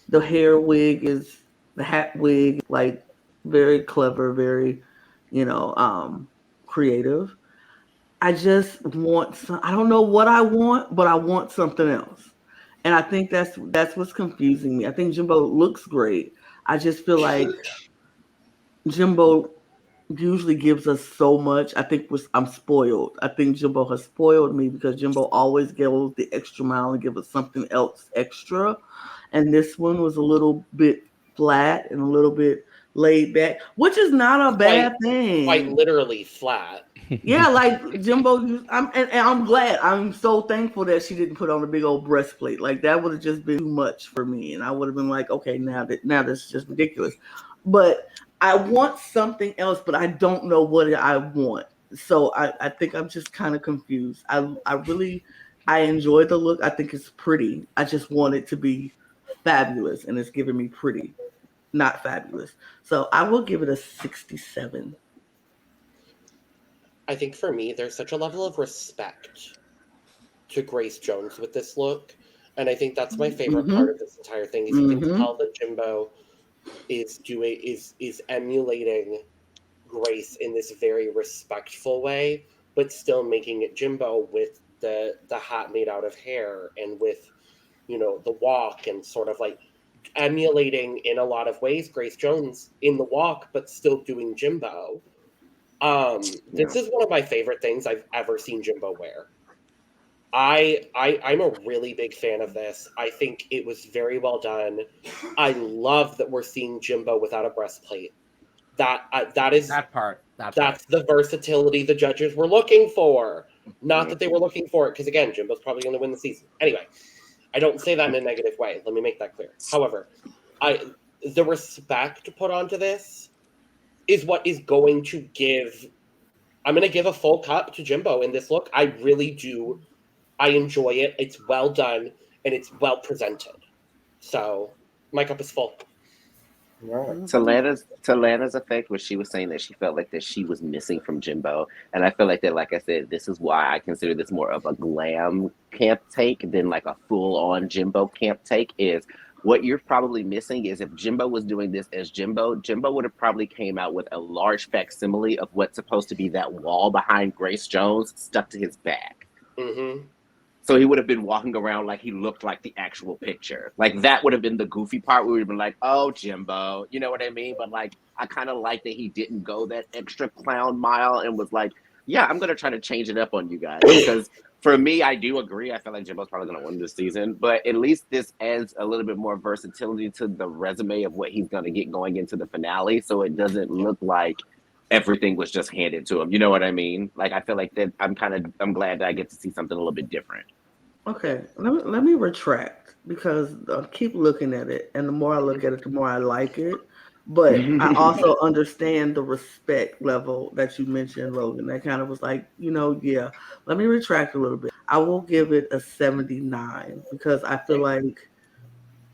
The hat wig, like very clever, very, creative. I just want some. I don't know what I want, but I want something else. And I think that's what's confusing me. I think Jimbo looks great. I just feel like Jimbo usually gives us so much. I think I'm spoiled. I think Jimbo has spoiled me because Jimbo always goes the extra mile and give us something else extra. And this one was a little bit flat and a little bit laid back, which is not a bad Quite thing. literally flat. Yeah, like Jimbo, and I'm glad. I'm so thankful that she didn't put on a big old breastplate. Like that would have just been too much for me, and I would have been like, okay, now that's just ridiculous. But I want something else, but I don't know what I want. So I think I'm just kind of confused. I enjoy the look. I think it's pretty. I just want it to be fabulous, and it's giving me pretty, not fabulous. So I will give it a 67. I think for me, there's such a level of respect to Grace Jones with this look. And I think that's my favorite part of this entire thing is you can tell that Jimbo is emulating Grace in this very respectful way, but still making it Jimbo with the hat made out of hair and with, the walk and sort of like emulating in a lot of ways Grace Jones in the walk, but still doing Jimbo. This is one of my favorite things I've ever seen Jimbo wear. I'm a really big fan of this. I think it was very well done. I love that we're seeing Jimbo without a breastplate. That is That part. That's the versatility the judges were looking for. Not that they were looking for it, because again, Jimbo's probably going to win the season. Anyway, I don't say that in a negative way. Let me make that clear. However, the respect put onto this is what is going to give. I'm going to give a full cup to Jimbo in this look. I really do. I enjoy it. It's well done and it's well presented. So my cup is full. Right. To Lana's effect, where she was saying that she felt like that she was missing from Jimbo, and I feel like that, like I said, this is why I consider this more of a glam camp take than like a full-on Jimbo camp take. Is what you're probably missing is if Jimbo was doing this as Jimbo would have probably came out with a large facsimile of what's supposed to be that wall behind Grace Jones stuck to his back. Mm-hmm. So he would have been walking around like he looked like the actual picture. Like that would have been the goofy part. We would have been like, oh, Jimbo. You know what I mean? But like, I kind of like that he didn't go that extra clown mile and was like, yeah, I'm going to try to change it up on you guys. Because for me, I do agree. I feel like Jimbo's probably going to win this season. But at least this adds a little bit more versatility to the resume of what he's going to get going into the finale. So it doesn't look like everything was just handed to him. You know what I mean? Like, I feel like that I'm glad that I get to see something a little bit different. Okay, let me retract because I keep looking at it, and the more I look at it, the more I like it. But I also understand the respect level that you mentioned, Logan. That kind of was like, yeah. Let me retract a little bit. I will give it a 79 because I feel like,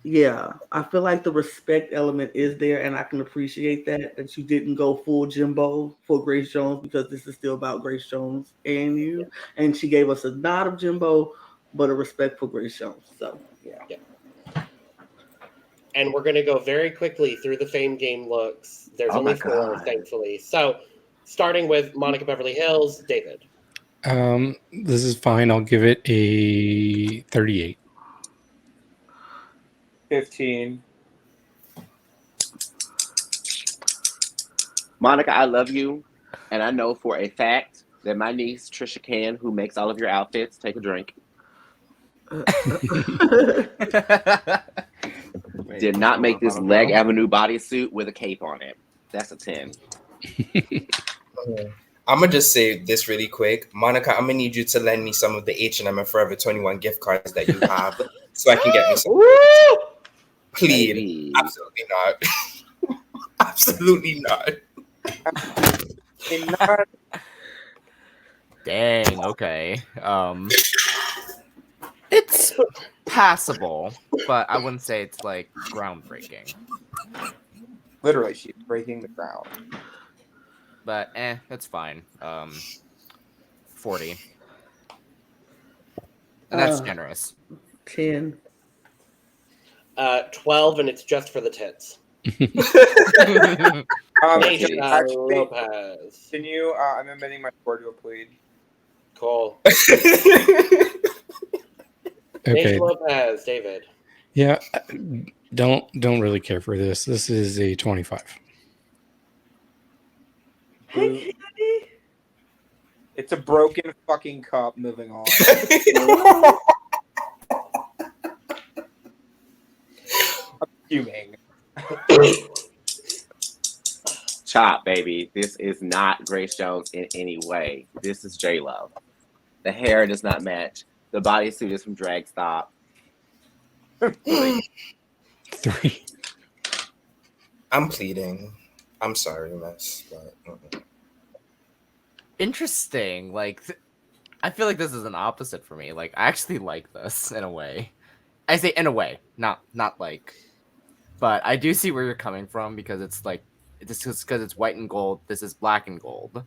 I feel like the respect element is there, and I can appreciate that you didn't go full Jimbo for Grace Jones because this is still about Grace Jones and you, and she gave us a nod of Jimbo, but a respect for Grace Jones. So yeah. And we're going to go very quickly through the Fame Game looks. There's only 4, thankfully. So, starting with Monica Beverly Hillz, David. This is fine. I'll give it a 38. 15. Monica, I love you, and I know for a fact that my niece Trisha Can, who makes all of your outfits, take a drink, did not make this Leg Avenue bodysuit with a cape on it. That's a 10. I'm gonna just say this really quick, Monica. I'm gonna need you to lend me some of the H&M and Forever 21 gift cards that you have, so I can get me some. Please, Maybe. absolutely not. Absolutely not. Dang. Okay. It's passable, but I wouldn't say it's like groundbreaking. Literally, she's breaking the ground. But that's fine. 40. And that's generous. 10. 12, and it's just for the tits. Naysha Lopez. Can you? I'm amending my score to a plead. Cool. Okay. Naysha Lopez, David. Yeah, don't really care for this. This is a 25. Hey, Kennedy. It's a broken fucking cup. Moving on. I'm fuming. Chop, baby. This is not Grace Jones in any way. This is J-Lo. The hair does not match. The bodysuit is from Drag Stop. 3. 3. I'm pleading. I'm sorry, miss. But, Interesting. Like, I feel like this is an opposite for me. Like, I actually like this in a way. I say in a way, not like. But I do see where you're coming from because it's like, just because it's white and gold. This is black and gold.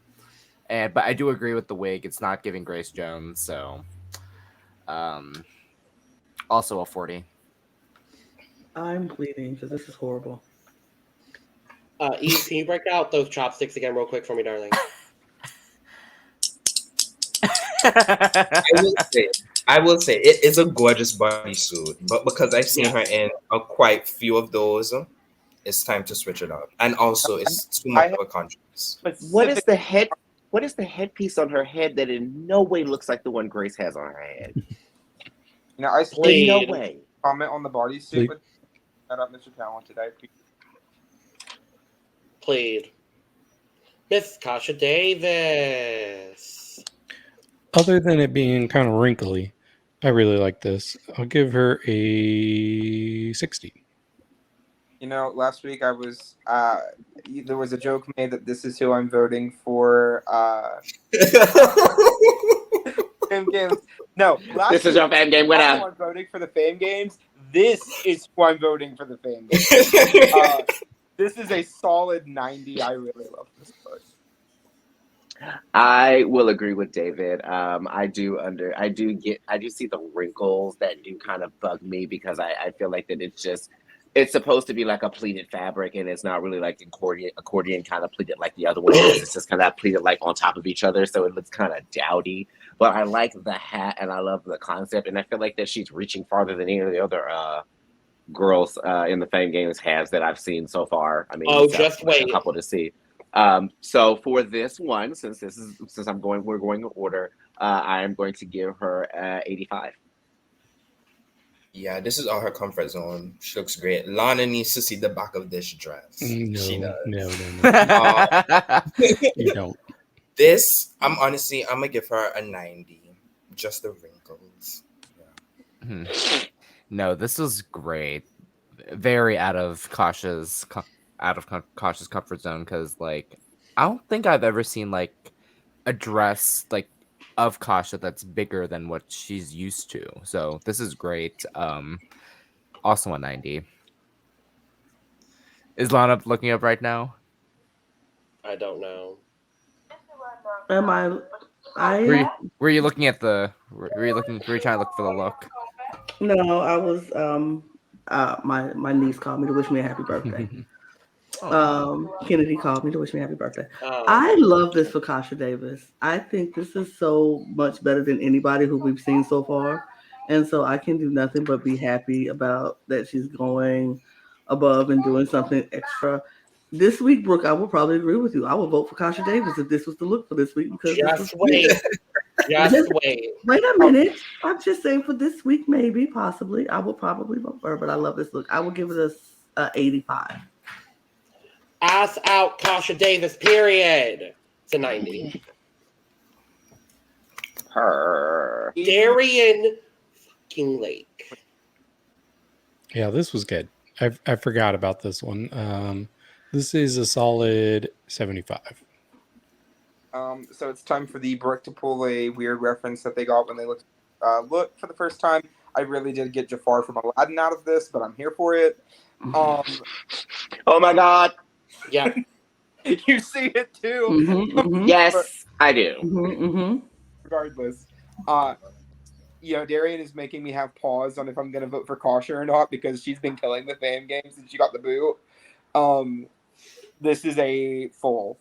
But I do agree with the wig. It's not giving Grace Jones. So, also a 40. I'm pleading because this is horrible. Eve, can you break out those chopsticks again real quick for me, darling? I will say it is a gorgeous bodysuit, but because I've seen her in quite few of those, it's time to switch it up. And also, it's too much of a contrast. What is the head? What is the headpiece on her head that in no way looks like the one Grace has on her head? Now, I In no way. comment on the bodysuit with that up, Mr. Talented. I appreciate. Plead. Miss Kasha Davis. Other than it being kind of wrinkly, I really like this. I'll give her a 60. You know, last week I was there was a joke made that this is who I'm voting for. Fame Games. No, This is your Fame Game winner. I'm voting for the Fame Games. This is who I'm voting for the Fame Games. This is a solid 90. I really love this book. I will agree with David. I do see the wrinkles that do kind of bug me because I feel like that it's supposed to be like a pleated fabric and it's not really like accordion kind of pleated like the other one is. It's just kind of pleated like on top of each other, so it looks kind of dowdy. But I like the hat and I love the concept, and I feel like that she's reaching farther than any of the other girls in the Fame Games has that I've seen so far. I mean, just wait. A couple to see. So for this one, since we're going in order, I am going to give her 85. Yeah, this is all her comfort zone. She looks great. Lana needs to see the back of this dress. No, She does. no. You don't. This, I'm gonna give her a 90. Just the wrinkles. Yeah. No, this was great. Very out of Kasha's comfort zone because, like, I don't think I've ever seen like a dress like of Kasha that's bigger than what she's used to. So this is great. Also a 90. Is Lana looking up right now? I don't know. Am I? Were you looking at the? Were you trying to look for the look? No, I was. My niece called me to wish me a happy birthday. Kennedy called me to wish me a happy birthday. I love this for Kasha Davis. I think this is so much better than anybody who we've seen so far. And so I can do nothing but be happy about that she's going above and doing something extra. This week, Brooke, I will probably agree with you. I will vote for Kasha Davis if this was the look for this week. Because just wait. Just wait. Wait a minute. I'm just saying for this week, maybe, possibly. I will probably vote for her, but I love this look. I will give it a 85. Ass out Kasha Davis, period. It's a 90. Her. Darienne fucking Lake. Yeah, this was good. I forgot about this one. This is a solid 75. So it's time for the Brook to pull a weird reference that they got when they look for the first time. I really did get Jafar from Aladdin out of this, but I'm here for it. Oh my God. Yeah. You see it too. Yes, I do. Regardless, Darienne is making me have pause on if I'm going to vote for Kasha or not because she's been killing the Fame Games since she got the boot. This is a full.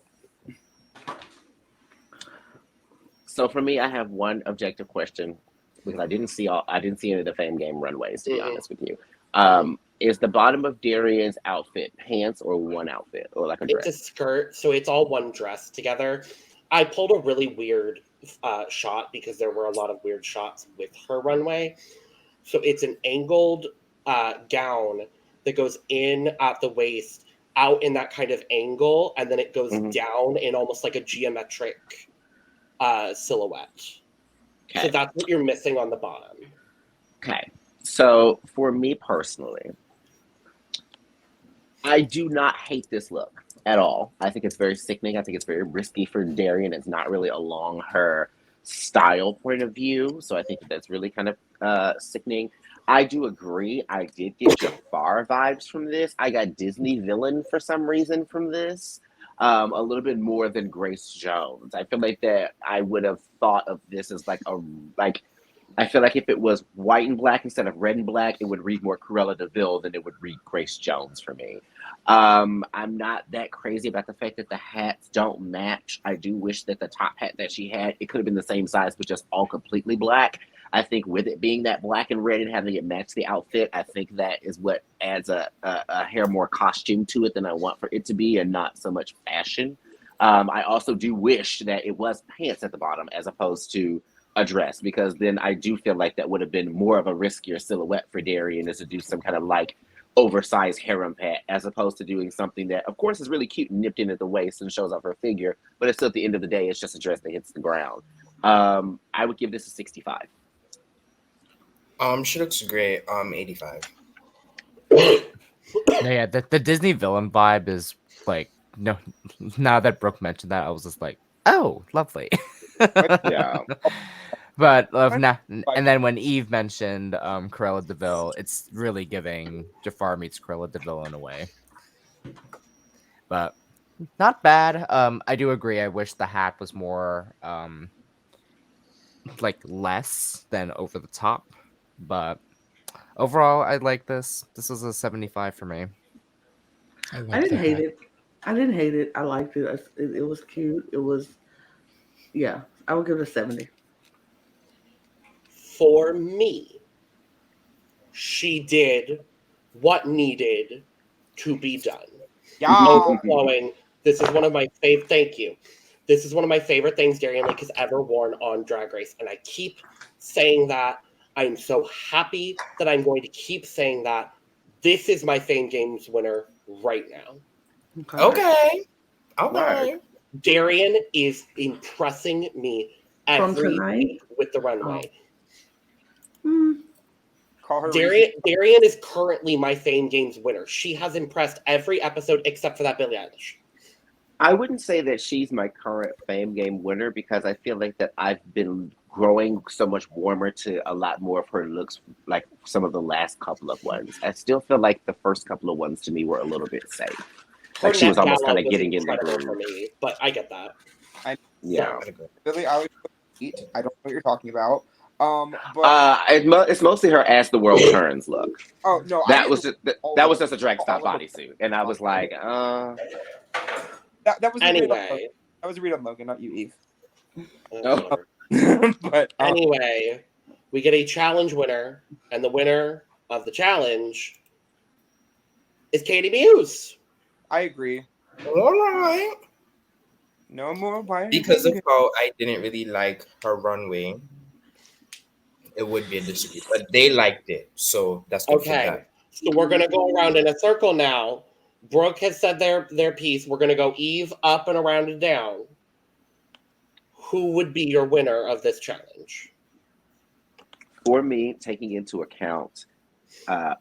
So for me, I have one objective question because I didn't see any of the Fame Game runways, to be honest with you. Is the bottom of Darienne's outfit pants or one outfit or like a dress? It's a skirt, so it's all one dress together. I pulled a really weird shot because there were a lot of weird shots with her runway. So it's an angled gown that goes in at the waist, out in that kind of angle, and then it goes down in almost like a geometric silhouette. Okay. So that's what you're missing on the bottom. Okay. So for me personally, I do not hate this look at all. I think it's very sickening. I think it's very risky for Darienne. It's not really along her style point of view. So I think that's really kind of sickening. I do agree. I did get Jafar vibes from this. I got Disney villain for some reason from this. A little bit more than Grace Jones. I feel like that I would have thought of this as I feel like if it was white and black instead of red and black, it would read more Cruella de Vil than it would read Grace Jones for me. I'm not that crazy about the fact that the hats don't match. I do wish that the top hat that she had, it could have been the same size, but just all completely black. I think with it being that black and red and having it match the outfit, I think that is what adds a hair more costume to it than I want for it to be and not so much fashion. I also do wish that it was pants at the bottom as opposed to a dress, because then I do feel like that would have been more of a riskier silhouette for Darienne, is to do some kind of like oversized harem pant as opposed to doing something that of course is really cute and nipped in at the waist and shows off her figure, but it's still at the end of the day it's just a dress that hits the ground. I would give this a 65. She looks great. 85. Yeah, the Disney villain vibe is like, no. Now that Brooke mentioned that, I was just like, oh, lovely. Yeah. But and then when Eve mentioned Cruella de Vil, it's really giving Jafar meets Cruella de Vil in a way. But not bad. I do agree. I wish the hat was more like less than over the top. But overall, I like this. This is a 75 for me. I didn't hate it. I didn't hate it. I liked it. It was cute. It was, yeah. I would give it a 70. For me, she did what needed to be done. Yeah. Overflowing. This is one of my favorite. Thank you. This is one of my favorite things Darienne Lake has ever worn on Drag Race, and I keep saying that. I'm so happy that I'm going to keep saying that. This is my Fame Games winner right now. Okay. Darienne is impressing me every week with the runway. Call her Darienne is currently my Fame Games winner. She has impressed every episode except for that Billie Eilish. I wouldn't say that she's my current Fame Game winner, because I feel like that I've been growing so much warmer to a lot more of her looks, like some of the last couple of ones. I still feel like the first couple of ones to me were a little bit safe. Like she was almost kind of getting in the groove for me, but I get that. Yeah. Billie Eilish, I don't know what you're talking about. But it's mostly her "As the World Turns" look. Oh no, that was just a drag stop bodysuit, and I was like, That was anyway. That was a read on Logan, not you, Eve. Oh. But anyway, we get a challenge winner, and the winner of the challenge is Kandy Muse. I agree. All right. No more bias. Because of how I didn't really like her runway, it would be a disagree. But they liked it, so that's good for them. So we're gonna go around in a circle now. Brooke has said their piece. We're gonna go Eve up and around and down. Who would be your winner of this challenge? For me, taking into account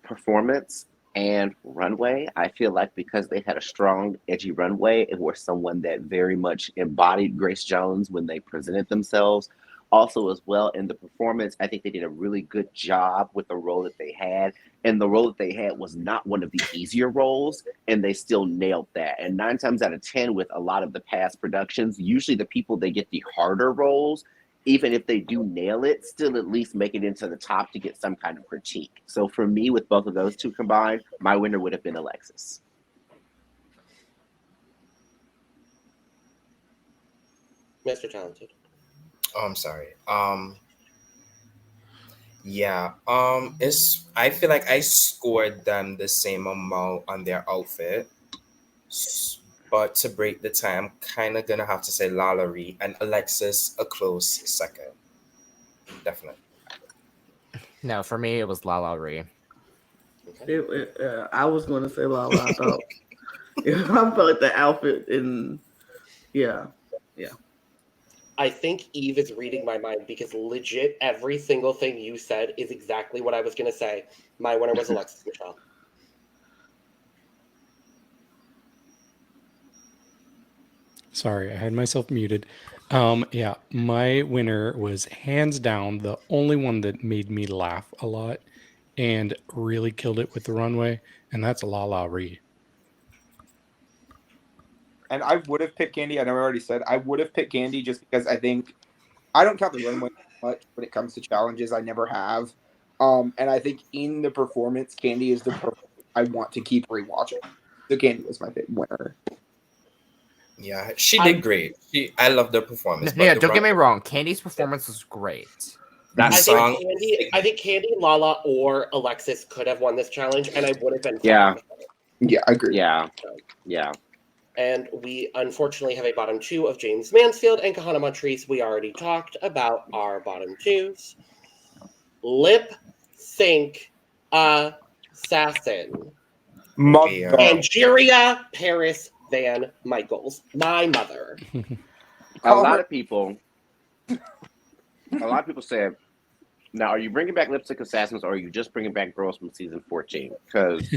performance and runway, I feel like because they had a strong, edgy runway and were someone that very much embodied Grace Jones when they presented themselves, also as well in the performance, I think they did a really good job with the role that they had. And the role that they had was not one of the easier roles, and they still nailed that. And 9 times out of 10 with a lot of the past productions, usually the people they get the harder roles, even if they do nail it, still at least make it into the top to get some kind of critique. So for me, with both of those two combined, my winner would have been Alexis. Mr. Talented. Oh, I'm sorry. Yeah. I feel like I scored them the same amount on their outfit. But to break the tie, I'm kind of gonna have to say Lala Ri and Alexis a close second. Definitely. No, for me it was Lala Ri. I was going to say Lala. I thought I felt like the outfit and yeah. I think Eve is reading my mind because legit every single thing you said is exactly what I was going to say. My winner was Alexis Michelle. Sorry, I had myself muted. Yeah, my winner was hands down the only one that made me laugh a lot and really killed it with the runway, and that's Lala Ri. And I would have picked Kandy. I know I already said I would have picked Kandy just because I think I don't count the runway much when it comes to challenges. I never have. And I think in the performance, Kandy is the performance I want to keep rewatching. So Kandy was my winner. Yeah, she did great. I love the performance. Yeah, don't get me wrong. Kandy's performance was great. That song. I think Kandy, Lala, or Alexis could have won this challenge, and I would have been. Yeah. Yeah, I agree. Yeah. And we unfortunately have a bottom two of Jaymes Mansfield and Kahanna Montrese. We already talked about our bottom twos. Lip sync assassin. Angeria Paris Van Michaels. My mother. A lot of people said, now, are you bringing back Lipstick Assassins or are you just bringing back girls from season 14? Because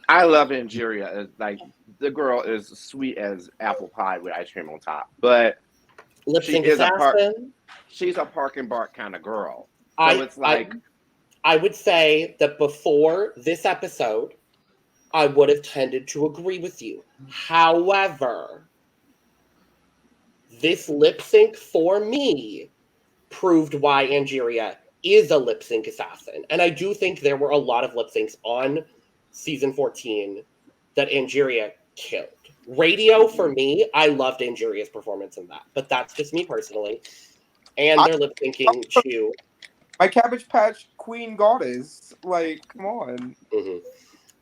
I love Angeria. Like, the girl is sweet as apple pie with ice cream on top. But Lipstick Assassin. She's a park and bark kind of girl. So it's like... I would say that before this episode, I would have tended to agree with you. However, this lip sync for me proved why Angeria is a lip sync assassin. And I do think there were a lot of lip syncs on season 14 that Angeria killed. Radio, for me, I loved Angeria's performance in that. But that's just me personally. And they're lip syncing to... My Cabbage Patch Queen Goddess. Like, come on. Mm-hmm.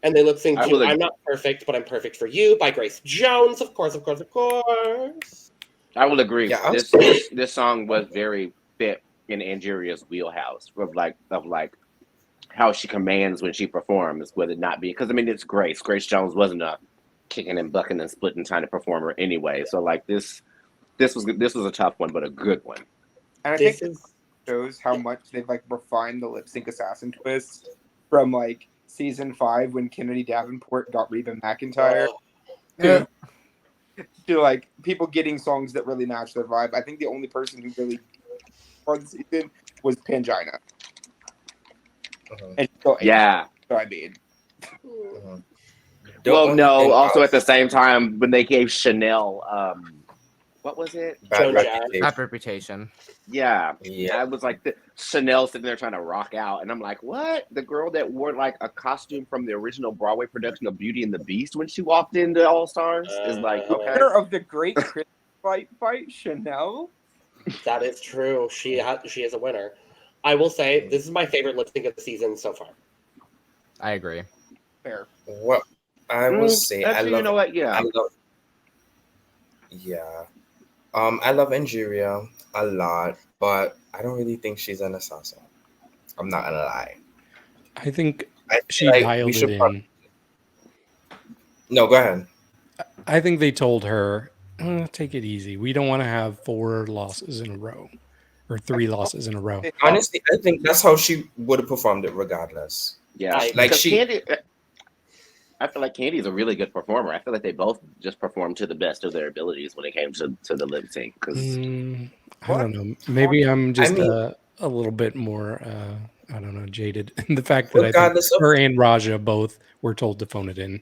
And they lip sync to I'm Not Perfect, But I'm Perfect for You by Grace Jones. Of course. I will agree. Yeah, this song was very fit in Angeria's wheelhouse of like how she commands when she performs, with it not being, because I mean it's Grace. Grace Jones wasn't a kicking and bucking and splitting kind of performer anyway. So like this was a tough one, but a good one. And I think this shows how much they've like refined the lip sync assassin twist from like season 5 when Kennedy Davenport got Reba McEntire. To like people getting songs that really match their vibe. I think the only person who really for the season was Pangina. And so, I mean. Well, no. Also, at the same time, when they gave Chanel, what was it? Bad Reputation. Yeah. I was like, Chanel sitting there trying to rock out, and I'm like, what? The girl that wore like a costume from the original Broadway production of Beauty and the Beast when she walked into All Stars is like, okay. Winner of the Great Christmas Fight, Chanel. That is true. She is a winner. I will say this is my favorite lip sync of the season so far. I agree. Fair. What I will say, actually, you know what? Yeah. I love Angeria a lot, but I don't really think she's an assassin. I'm not gonna lie. I think she dialed it in. No, go ahead. I think they told her, take it easy. We don't want to have 4 losses in a row or 3 losses in a row. Honestly, I think that's how she would have performed it regardless. Yeah, I feel like Kandy is a really good performer. I feel like they both just performed to the best of their abilities when it came to the lip sync. I don't know. Maybe I'm just a little bit more, I don't know, jaded in the fact that I think her and Raja both were told to phone it in.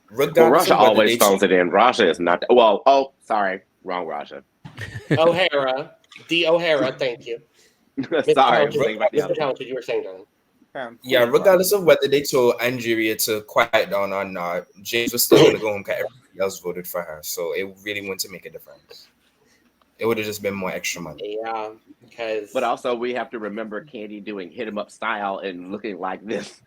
Raja always phones it in. Raja is not. Sorry, wrong Raja. O'Hara, O'Hara. Thank you. Sorry, Mr. Talented, you were saying, darling. Yeah, regardless of whether they told Angeria to quiet down or not, Jaymes was still going to go home because everybody else voted for her. So it really went to make a difference. It would have just been more extra money. Yeah, because. But also, we have to remember Kandy doing hit 'em up style and looking like this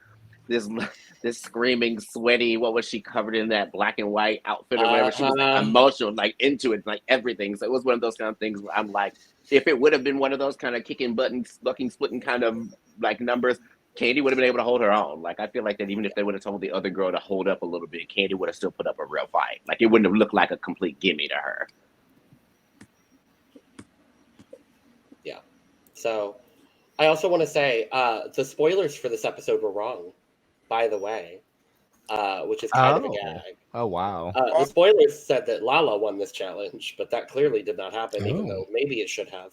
screaming, sweaty. What was she covered in that black and white outfit or whatever? She was like emotional, like into it, like everything. So it was one of those kind of things where I'm like, if it would have been one of those kind of kicking buttons, bucking, splitting kind of like numbers, Kandy would have been able to hold her own. Like I feel like that even if they would have told the other girl to hold up a little bit, Kandy would have still put up a real fight. Like it wouldn't have looked like a complete gimme to her. Yeah. So I also want to say the spoilers for this episode were wrong, by the way, which is kind of a gag. Oh, wow. The spoilers said that Lala won this challenge, but that clearly did not happen, even though maybe it should have.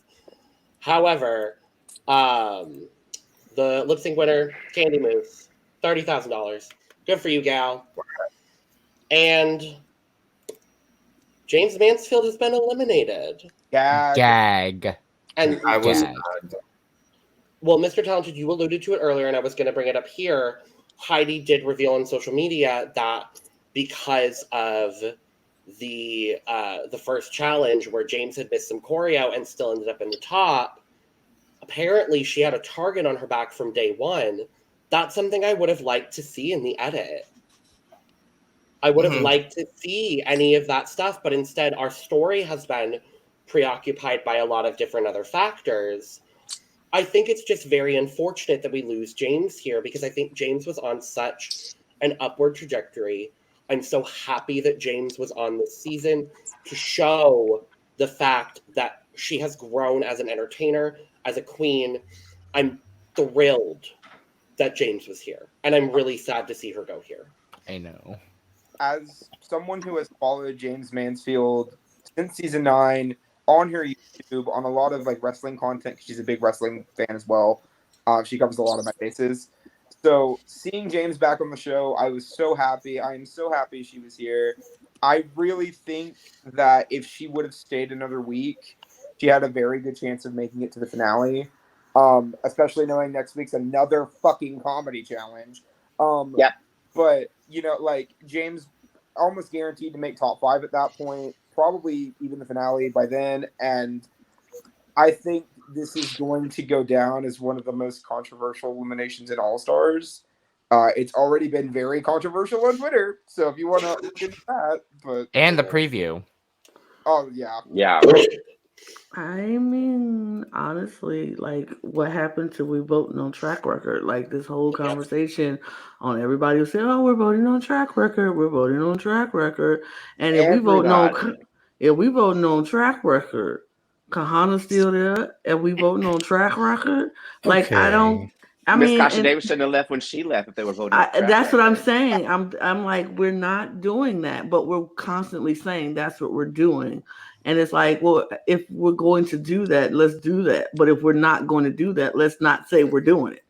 However, the lip sync winner, Kandy Muse, $30,000. Good for you, gal. And Jaymes Mansfield has been eliminated. Gag. And I was well, Mr. Talented, you alluded to it earlier, and I was going to bring it up here. Heidi did reveal on social media that because of the first challenge where Jaymes had missed some choreo and still ended up in the top, apparently she had a target on her back from day one. That's something I would have liked to see in the edit. I would have liked to see any of that stuff, but instead our story has been preoccupied by a lot of different other factors. I think it's just very unfortunate that we lose Jaymes here because I think Jaymes was on such an upward trajectory. I'm so happy that Jaymes was on this season to show the fact that she has grown as an entertainer, as a queen. I'm thrilled that Jaymes was here, and I'm really sad to see her go here. I know. As someone who has followed Jaymes Mansfield since season 9 on her YouTube, on a lot of like wrestling content, she's a big wrestling fan as well. She covers a lot of my bases. So seeing Jaymes back on the show, I was so happy. I am so happy she was here. I really think that if she would have stayed another week, she had a very good chance of making it to the finale. Especially knowing next week's another fucking comedy challenge. Yeah. But, you know, like, Jaymes almost guaranteed to make top 5 at that point, probably even the finale by then, and I think this is going to go down as one of the most controversial eliminations in All-Stars. It's already been very controversial on Twitter, so if you want to look into that. But And the preview. Oh, yeah. Yeah. I mean, honestly, like what happened to we voting on track record? Like this whole conversation on everybody was saying, "Oh, we're voting on track record. We're voting on track record." And if we voting on track record, Kahanna's still there, and we voting on track record. Like Okay. I don't. I Miss mean, Kasha Davis shouldn't have left when she left if they were voting. that's what I'm saying. I'm like, we're not doing that, but we're constantly saying that's what we're doing. And it's like, well, if we're going to do that, let's do that. But if we're not going to do that, let's not say we're doing it.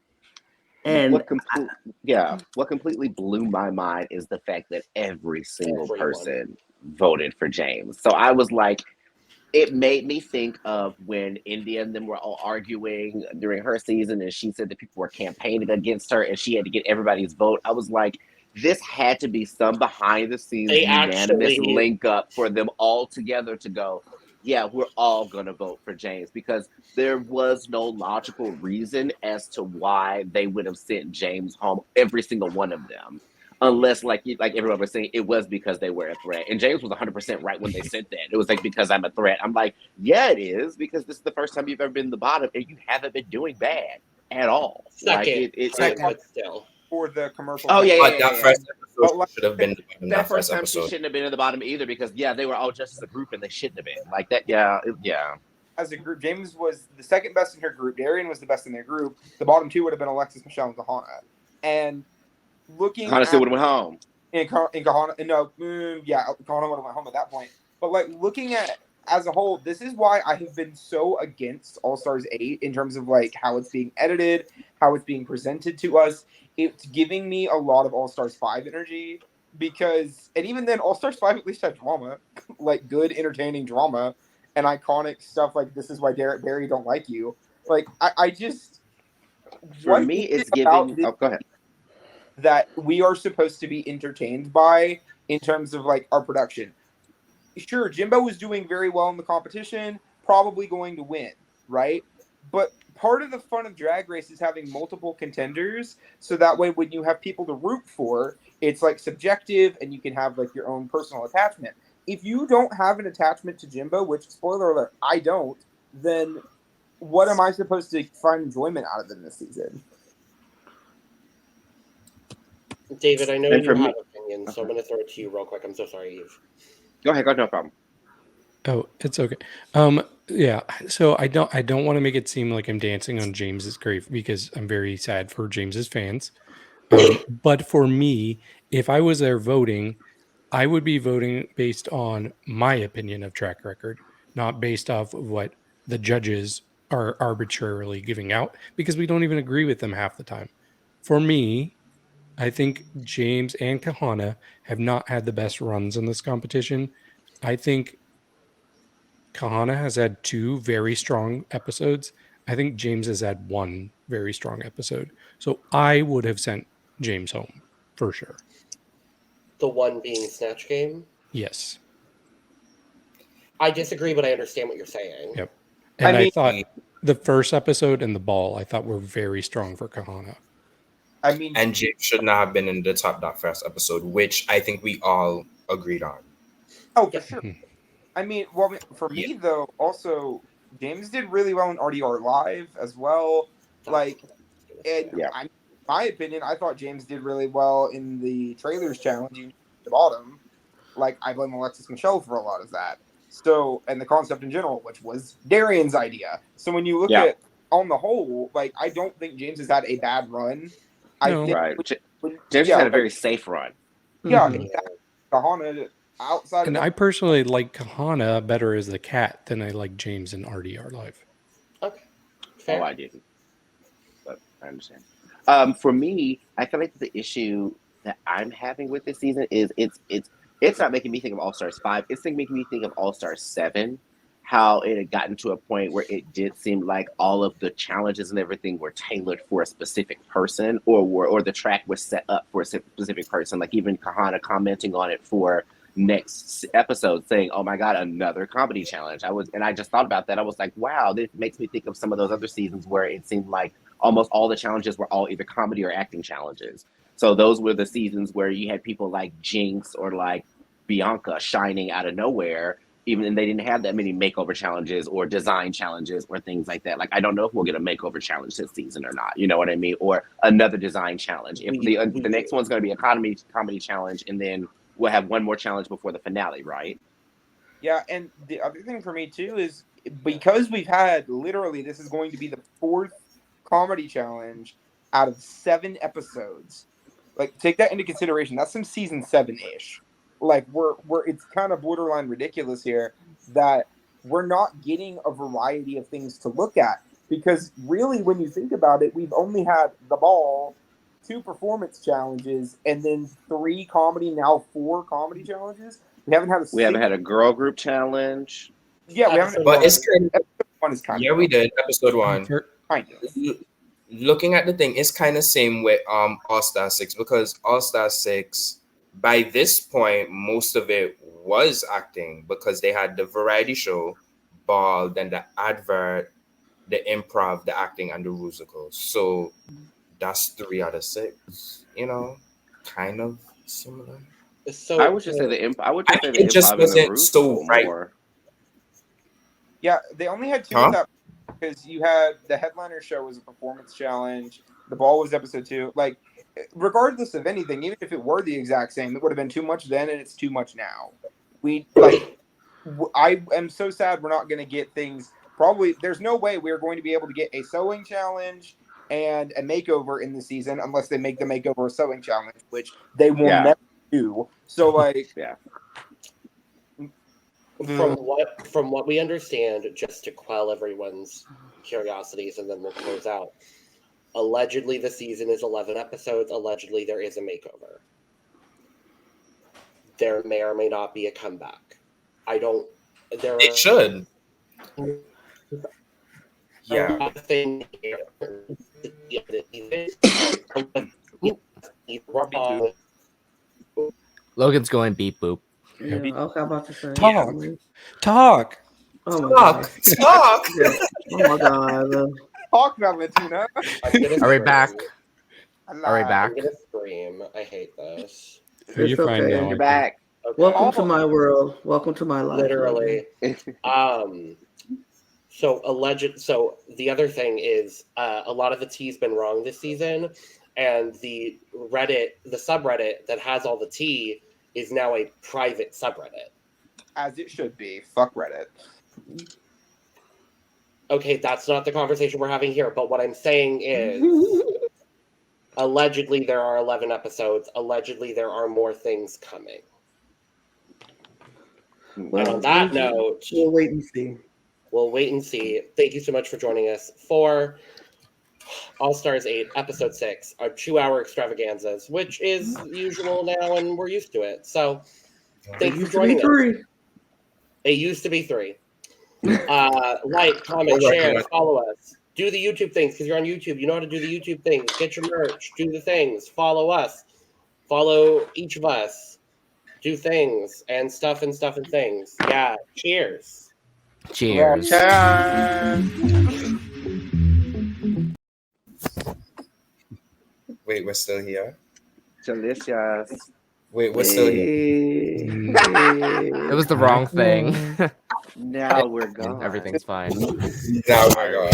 And what completely blew my mind is the fact that every single person voted for Jaymes. So I was like, it made me think of when India and them were all arguing during her season, and she said that people were campaigning against her, and she had to get everybody's vote. I was like, this had to be some behind-the-scenes unanimous link up for them all together to go, yeah, we're all going to vote for Jaymes, because there was no logical reason as to why they would have sent Jaymes home, every single one of them. Unless, like everyone was saying, it was because they were a threat. And Jaymes was 100% right when they said that. It was like, because I'm a threat. I'm like, yeah, it is, because this is the first time you've ever been in the bottom, and you haven't been doing bad at all. Second, but still. For the commercial. Oh, yeah. That first episode should have been that first time she shouldn't have been in the bottom either, because, yeah, they were all just as a group, and they shouldn't have been. Like that, yeah. As a group, Jaymes was the second best in her group. Darienne was the best in their group. The bottom two would have been Alexis, Michelle, and Kahanna. And Kahanna still would have went home. And Kahanna, Kahanna would have went home at that point. But like looking at as a whole, this is why I have been so against All Stars 8 in terms of like how it's being edited, how it's being presented to us. It's giving me a lot of All Stars 5 energy because, and even then, All Stars 5 at least had drama, like good, entertaining drama and iconic stuff like "This is why Barry don't like you." Like I just for me, it's giving. Go ahead. That we are supposed to be entertained by in terms of like our production. Sure, Jimbo was doing very well in the competition. probably going to win, right? But part of the fun of Drag Race is having multiple contenders, so that way when you have people to root for, it's like subjective and you can have like your own personal attachment. If you don't have an attachment to Jimbo, which, spoiler alert, I don't, then what am I supposed to find enjoyment out of them this season? David, I know And you for me- have opinions, so I'm going to throw it to you real quick. I'm so sorry, Eve. Go ahead, no problem. Oh, it's okay. Yeah. So I don't want to make it seem like I'm dancing on James's grave because I'm very sad for James's fans. But for me, if I was there voting, I would be voting based on my opinion of track record, not based off of what the judges are arbitrarily giving out, because we don't even agree with them half the time. For me, I think Jaymes and Kahanna have not had the best runs in this competition. I think Kahanna has had 2 very strong episodes. I think Jaymes has had 1 very strong episode. So I would have sent Jaymes home for sure. The one being Snatch Game? Yes. I disagree, but I understand what you're saying. Yep. And I mean- I thought the first episode and the ball, I thought were very strong for Kahanna. I mean, And James should not have been in the top dog first episode, which I think we all agreed on. oh, for Yeah. sure. I mean, well, for me, though, also, Jaymes did really well in RDR Live as well. Like, and Yeah. my opinion, I thought Jaymes did really well in the trailers challenge the bottom. Like, I blame Alexis Michelle for a lot of that. So, and the concept in general, which was Darienne's idea. So when you look at, on the whole, like, I don't think Jaymes has had a bad run. I No. think Right. James had a very safe run. Yeah, Mhm. exactly. Kahanna, outside And of I personally like Kahanna better as the cat than I like Jaymes in RDR Live. Okay. Fair. Oh, I didn't. But I understand. For me, I feel like the issue that I'm having with this season is it's not making me think of All Stars 5. It's making me think of All Stars 7. How it had gotten to a point where it did seem like all of the challenges and everything were tailored for a specific person, or the track was set up for a specific person. Like even Kahanna commenting on it for next episode, saying, "Oh my God, another comedy challenge." I just thought about that. I was like, "Wow, this makes me think of some of those other seasons where it seemed like almost all the challenges were all either comedy or acting challenges." So those were the seasons where you had people like Jinx or like Bianca shining out of nowhere. Even and they didn't have that many makeover challenges or design challenges or things like that. Like I don't know if we'll get a makeover challenge this season or not. You know what I mean? Or another design challenge. If the next one's going to be a comedy challenge, and then we'll have one more challenge before the finale, right? Yeah, and the other thing for me too is because we've had literally this is going to be the 4th comedy challenge out of 7 episodes. Like take that into consideration. That's some season 7-ish. Like we're it's kind of borderline ridiculous here that we're not getting a variety of things to look at, because really when you think about it, we've only had the ball, 2 performance challenges, and then 3 comedy, now 4 comedy challenges. We haven't had a girl group challenge. Yeah, we haven't. But it's kind of, episode 1 is kind yeah, of we did episode 1. kind of. Looking at the thing, it's kind of same with All Star 6, because All Star 6 by this point most of it was acting, because they had the variety show, ball, then the advert, the improv, the acting, and the Rusical. So that's 3 out of 6. You know, kind of similar. So I would just say the improv. It just wasn't so right. More. Yeah, they only had 2 of that because you had the headliner show was a performance challenge. The ball was episode 2. Like, regardless of anything, even if it were the exact same, it would have been too much then, and it's too much now. I am so sad we're not going to get things. Probably, there's no way we're going to be able to get a sewing challenge and a makeover in the season unless they make the makeover a sewing challenge, which they will never do. So, like, yeah. From what we understand, just to quell everyone's curiosities, and then we'll close out. Allegedly, the season is 11 episodes. Allegedly, there is a makeover. There may or may not be a comeback. It should. Yeah. Logan's going beep boop. Yeah, okay, I'm about to say. Talk. Oh my god. Talk. Oh my god. Talk, Valentina. Are we back? Are we Alive. back? I'm gonna scream. I hate this. Are you It's fine okay. now? I You're think. back. Okay. Welcome to my world. Welcome to my life. Literally. So the other thing is a lot of the tea's been wrong this season, and the subreddit that has all the tea is now a private subreddit. As it should be. Fuck Reddit. Okay, that's not the conversation we're having here, but what I'm saying is allegedly there are 11 episodes. Allegedly there are more things coming. Well, and on that note, we'll wait and see. we'll wait and see. Thank you so much for joining us for All Stars 8, Episode 6, our 2-hour extravaganzas, which is usual now and we're used to it. So thank you for joining us. 3. It used to be 3. Like, comment, share, follow us. Do the YouTube things because you're on YouTube. You know how to do the YouTube things. Get your merch. Do the things. Follow us. Follow each of us. Do things and stuff and stuff and things. Yeah. Cheers. Cheers. Wait, we're still here. Delicious. Wait, we're still here. It was the wrong thing. Now we're gone. Everything's fine. Now we're going.